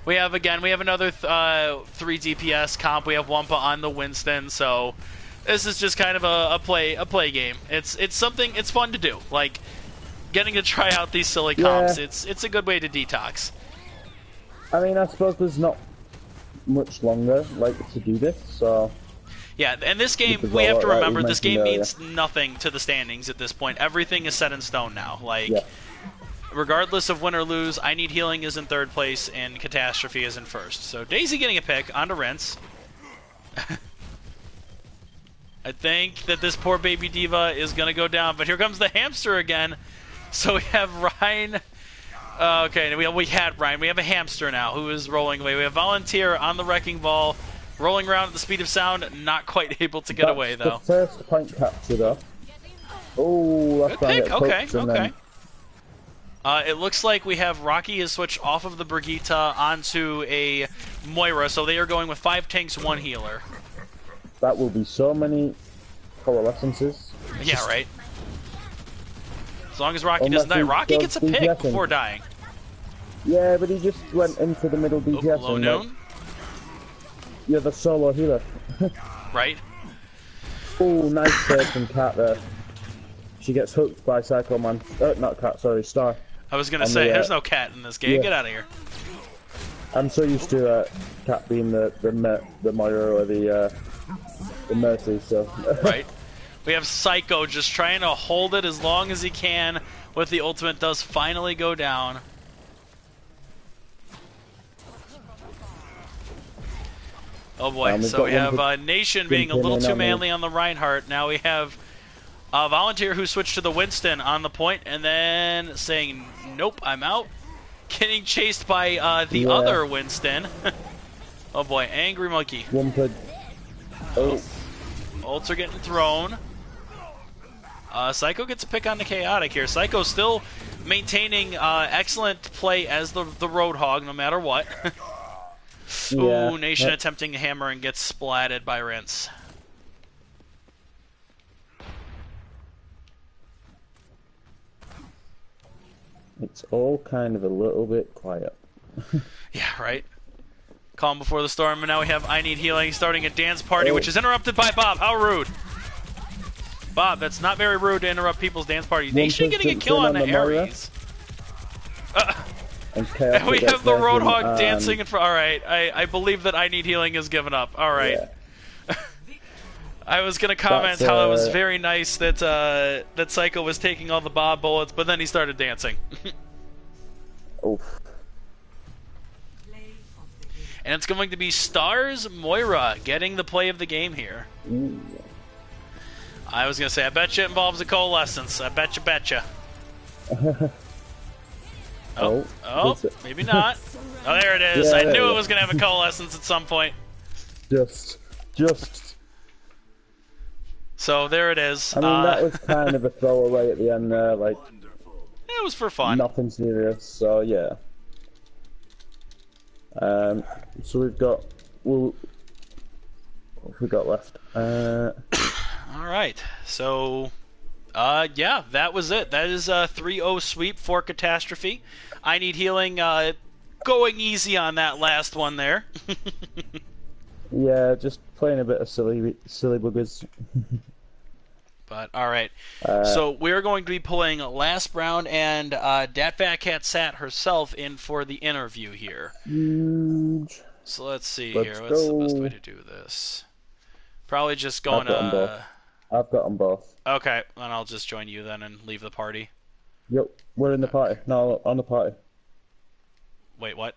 We have another 3 DPS comp. We have Wumpa on the Winston, so this is just kind of a play game. It's something. It's fun to do. Like getting to try out these silly comps. Yeah. It's a good way to detox. I mean, I suppose there's not much longer to do this, so. Yeah, and this game, we have to remember, this game means nothing to the standings at this point. Everything is set in stone now. Regardless of win or lose, I Need Healing is in 3rd place, and CATastrophe is in 1st. So Daisy getting a pick, onto Rinse. I think that this poor baby diva is going to go down, but here comes the hamster again. So we have Ryan. Okay, we had Ryan. We have a hamster now who is rolling away. We have Volunteer on the Wrecking Ball, rolling around at the speed of sound, not quite able to get away, though. The first point capture, though. Oh, that's good pick. Okay. It looks like we have Rocky has switched off of the Brigitte onto a Moira, so they are going with 5 tanks, 1 healer. That will be so many coalescences. Yeah, right. As long as Rocky doesn't die. Rocky gets a pick before dying. Yeah, but he just went into the middle DPS. Low noon. You're the solo healer. Right. Oh, nice save from Cat there. She gets hooked by Psycho Man. Not Cat, sorry, Star. I was gonna say, there's no cat in this game. Yeah. Get out of here. I'm so used to Cat being the Moira or the Mercy, so. Right. We have Psycho just trying to hold it as long as he can with the ultimate does finally go down. Oh boy, so we have Nation being a little too manly on the Reinhardt. Now we have Volunteer who switched to the Winston on the point and then saying, nope, I'm out. Getting chased by the other Winston. Oh boy, Angry Monkey. Wumped. Oh. Ults are getting thrown. Psycho gets a pick on the Chaotic here. Psycho still maintaining excellent play as the Roadhog no matter what. Ooh, Nation attempting a hammer and gets splatted by Rinse. It's all kind of a little bit quiet. Yeah, right. Calm before the storm, and now we have I Need Healing starting a dance party, which is interrupted by Bob. How rude. Bob, that's not very rude to interrupt people's dance party. Nation getting a kill on the Ares. And we have the Roadhog dancing in front. Alright, I believe that I Need Healing is given up. Alright. Yeah. I was going to comment how it was very nice that that Psycho was taking all the Bob bullets, but then he started dancing. Oof. And it's going to be Stars Moira getting the play of the game here. Ooh. I was going to say, I bet you it involves a coalescence. I betcha. Oh, maybe not. Oh, there it is. Yeah, I knew it was going to have a coalescence at some point. Just. So there it is. I mean, that was kind of a throwaway at the end there. Like, it was for fun. Nothing serious. So yeah. So we've got. What have we got left? All right. So, yeah, that was it. That is a 3-0 sweep for Catastrophe. I Need Healing going easy on that last one there. Yeah, just playing a bit of silly buggers. But, alright. So, we're going to be pulling Last Brown and Dat Fat Cat Sat herself in for the interview here. Huge. So, let's see Let's here. What's the best go. way to do this? Probably just going I've got them both. Okay, then I'll just join you then and leave the party. Yep, we're in the party. No, on the party. Wait, what?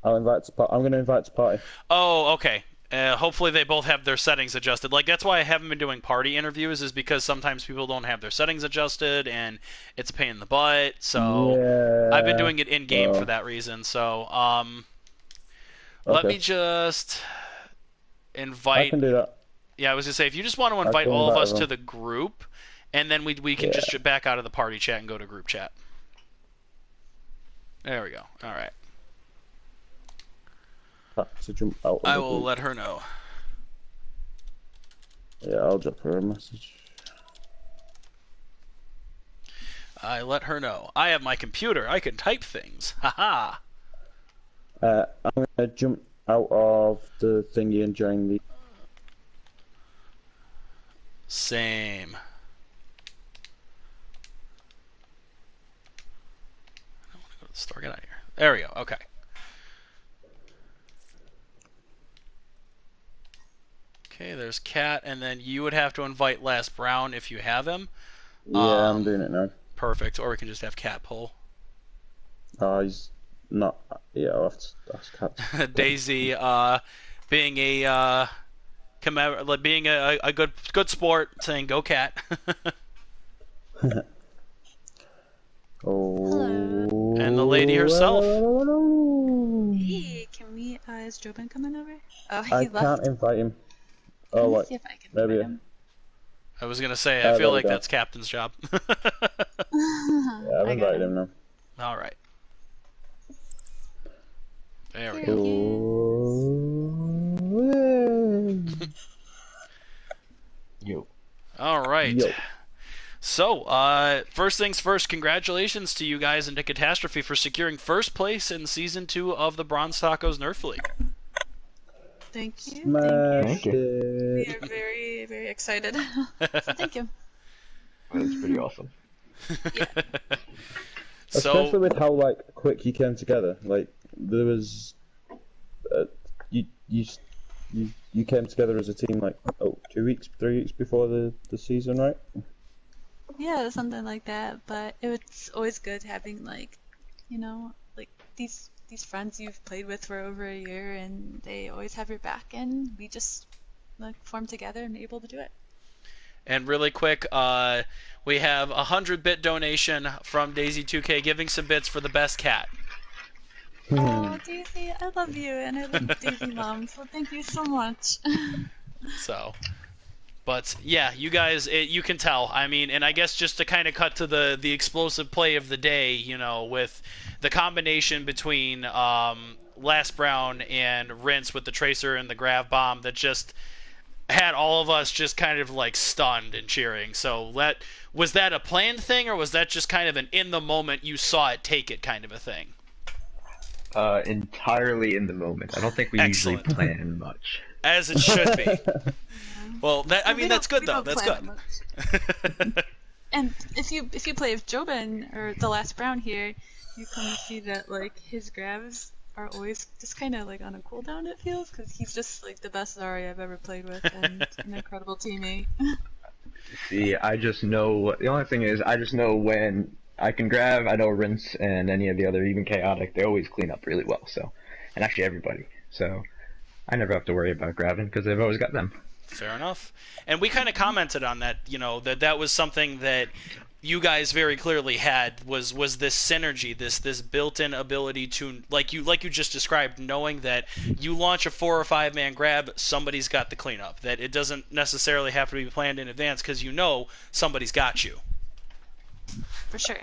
I'm going to invite to party. Oh, okay. Hopefully they both have their settings adjusted. Like, that's why I haven't been doing party interviews, is because sometimes people don't have their settings adjusted, and it's a pain in the butt. So Yeah. I've been doing it in-game for that reason. So, let me just invite... I can do that. Yeah, I was going to say, if you just want to invite all of us to the group, and then we can just back out of the party chat and go to group chat. There we go. All right. To jump out I will let her know. Yeah, I'll drop her a message. I let her know. I have my computer. I can type things. Haha. I'm going to jump out of the thingy and join the... Same. I don't want to go to the store. Get out of here. There we go. Okay. Okay, there's Cat, and then you would have to invite Last Brown if you have him. Yeah, I'm doing it now. Perfect. Or we can just have Cat pull. He's not... Yeah, I'll have to ask Cat. Daisy, being a being a good sport, saying go Cat. Oh. And the lady herself. Hey, can we? Is Jobin coming over? Oh, he I left. can't invite him. Oh, Let me wait. see if I can Maybe. invite him. I was gonna say, I feel like that's Captain's job. Yeah, I've invited him now. All right. There we Here go. he Yo. All right. Yo. So, first things first, congratulations to you guys and to Catastrophe for securing first place in Season 2 of the Bronze Tacos Nerf League. Thank you. Smash We it. are very, very excited. So thank you. That's pretty awesome. Yeah. Especially with how quick you came together. Like there was, you came together as a team 3 weeks before the season, right? Yeah, something like that. But it's always good having these friends you've played with for over a year, and they always have your back, and we just form together and able to do it. And really quick, we have a 100-bit donation from Daisy2K giving some bits for the best cat. Oh, Daisy, I love you, and I love Daisy Mom, so thank you so much. So, but yeah, you guys, you can tell. I mean, and I guess just to kind of cut to the explosive play of the day, with the combination between Last Brown and Rinse with the Tracer and the Grav Bomb that just had all of us just kind of stunned and cheering. So was that a planned thing, or was that just kind of an in the moment you saw it, take it kind of a thing? Entirely in the moment. I don't think we usually plan much. As it should be. Well, that's good though. That's good. And if you play with Jobin or the Last Brown here, you come to see that his grabs are always just kind of on a cooldown. It feels because he's just the best Zari I've ever played with and an incredible teammate. See, I just know. The only thing is, I just know when I can grab. I know Rinse and any of the other, even Chaotic, they always clean up really well. So, and actually everybody. So, I never have to worry about grabbing because I've always got them. Fair enough. And we kind of commented on that, that was something that you guys very clearly had was this synergy, this built-in ability to, like you just described, knowing that you launch a 4 or 5 man grab, somebody's got the cleanup. That it doesn't necessarily have to be planned in advance because somebody's got you. For sure.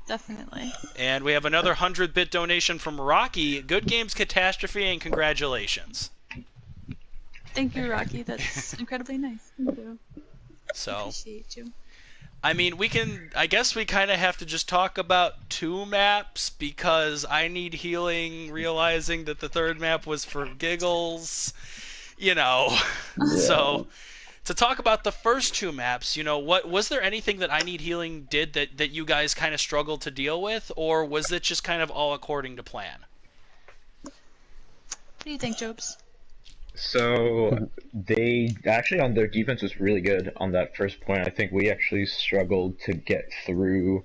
Definitely. And we have another 100-bit donation from Rocky. Good games, Catastrophe, and congratulations. Thank you, Rocky. That's incredibly nice. Thank you. So, Appreciate you. I mean, I guess we kind of have to just talk about 2 maps because I need healing, realizing that the 3rd map was for giggles, you know. Yeah. So, to talk about the first 2 maps, what was there anything that I Need Healing did that you guys kind of struggled to deal with, or was it just kind of all according to plan? What do you think, Jobs? So they actually on their defense was really good on that first point. I think we actually struggled to get through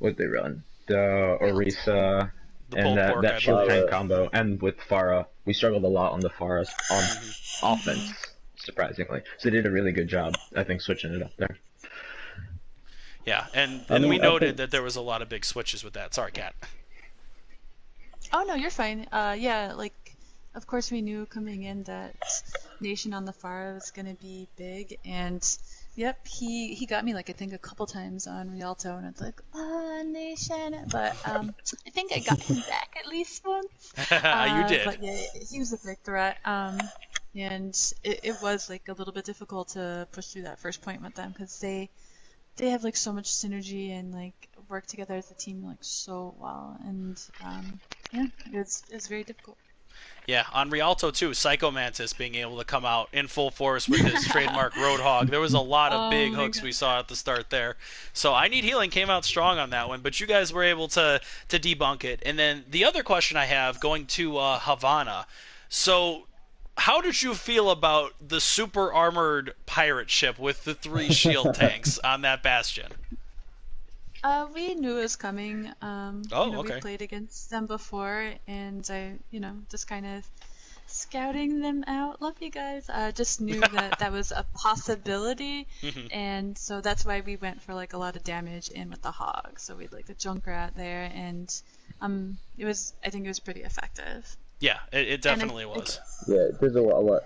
what they run, the Orisa The and pulled pork, that I shield believe. tank combo, and with Pharah, we struggled a lot on the Pharah on offense, surprisingly. So they did a really good job, I think, switching it up there. Yeah, and I mean, we I noted think- that there was a lot of big switches with that. Sorry, Kat. Oh no, you're fine. Yeah, like of course we knew coming in that Nation on the Pharah was gonna be big, and yep, he got me like I think a couple times on Rialto, and it's like, Nation, but I think I got him back at least once. You did. But yeah, he was a big threat. And it was like a little bit difficult to push through that first point with them because they have like so much synergy and like work together as a team like so well, and yeah, it was very difficult. Yeah, on Rialto too, Psycho Mantis being able to come out in full force with his trademark Roadhog. There was a lot of big my hooks God. we saw at the start there. So I Need Healing came out strong on that one, but you guys were able to debunk it. And then the other question I have going to Havana. So how did you feel about the super armored pirate ship with the 3 shield tanks on that bastion? We knew it was coming. Oh, okay. We played against them before, and I, just kind of scouting them out. Love you guys. Just knew that was a possibility, and so that's why we went for like a lot of damage in with the hog. So we had like the Junkrat there, and I think it was pretty effective. Yeah, it definitely was. Yeah, it does a lot of work.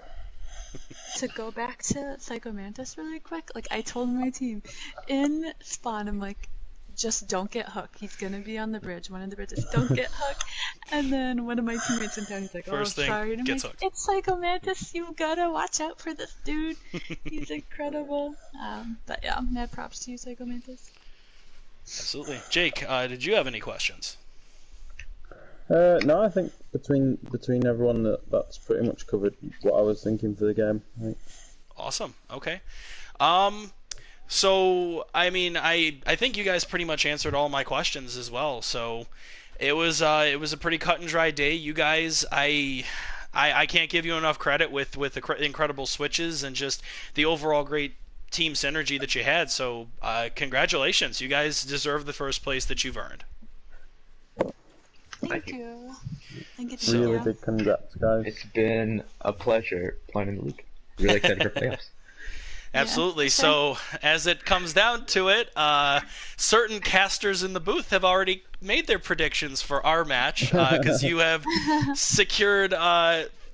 To go back to Psycho Mantis really quick, like I told my team in spawn, I'm like, just don't get hooked. He's gonna be on the bridge, one of the bridges. Don't get hooked. And then one of my teammates in town, he's like, First thing, sorry. And I'm gets like, hooked. it's Psycho Mantis. You gotta watch out for this dude. He's incredible. But yeah, mad props to you, Psycho Mantis. Absolutely. Jake, did you have any questions? No, I think between everyone that's pretty much covered what I was thinking for the game. I think. Awesome. Okay. So I mean, I think you guys pretty much answered all my questions as well. So it was a pretty cut and dry day. You guys, I can't give you enough credit with the incredible switches and just the overall great team synergy that you had. So congratulations, you guys deserve the first place that you've earned. Thank you. Thank you. So- Really big congrats, guys. It's been a pleasure playing in the league. Really excited for playoffs. Absolutely. Yeah. So, as it comes down to it, certain casters in the booth have already made their predictions for our match because you have secured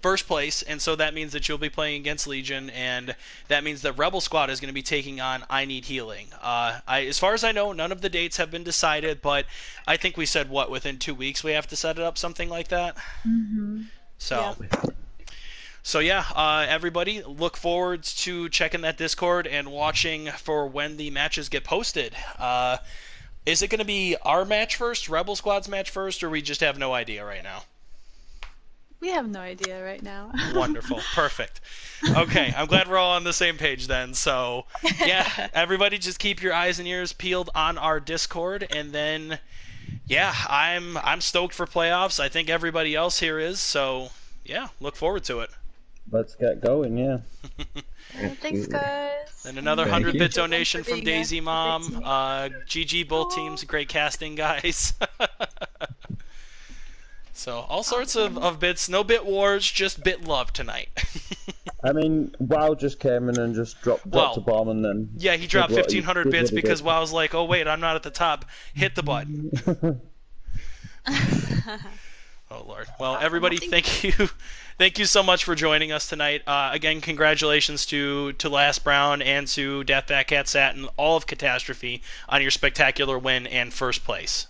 first place, and so that means that you'll be playing against Legion, and that means that Rebel Squad is going to be taking on I Need Healing. As far as I know, none of the dates have been decided, but I think we said, within 2 weeks we have to set it up, something like that? Mm-hmm. So... Yeah. So yeah, everybody, look forward to checking that Discord and watching for when the matches get posted. Is it going to be our match first, Rebel Squad's match first, or we just have no idea right now? We have no idea right now. Wonderful. Perfect. Okay, I'm glad we're all on the same page then. So yeah, everybody just keep your eyes and ears peeled on our Discord, and then yeah, I'm stoked for playoffs. I think everybody else here is, so yeah, look forward to it. Let's get going, yeah. Thanks, guys. And another Thank 100-bit you. donation For from being Daisy a Mom. great GG, both teams. Great casting, guys. So, all sorts of bits. No bit wars, just bit love tonight. I mean, WoW just came in and just dropped a bomb and then... Yeah, he dropped did what he- 1,500 did bits what he because did. WoW's like, oh, wait, I'm not at the top. Hit the button. Oh, Lord. Well, everybody, thank you. Thank you so much for joining us tonight. Again, congratulations to Last Brown and to Deathback Catsat and all of CATastrophe on your spectacular win and first place.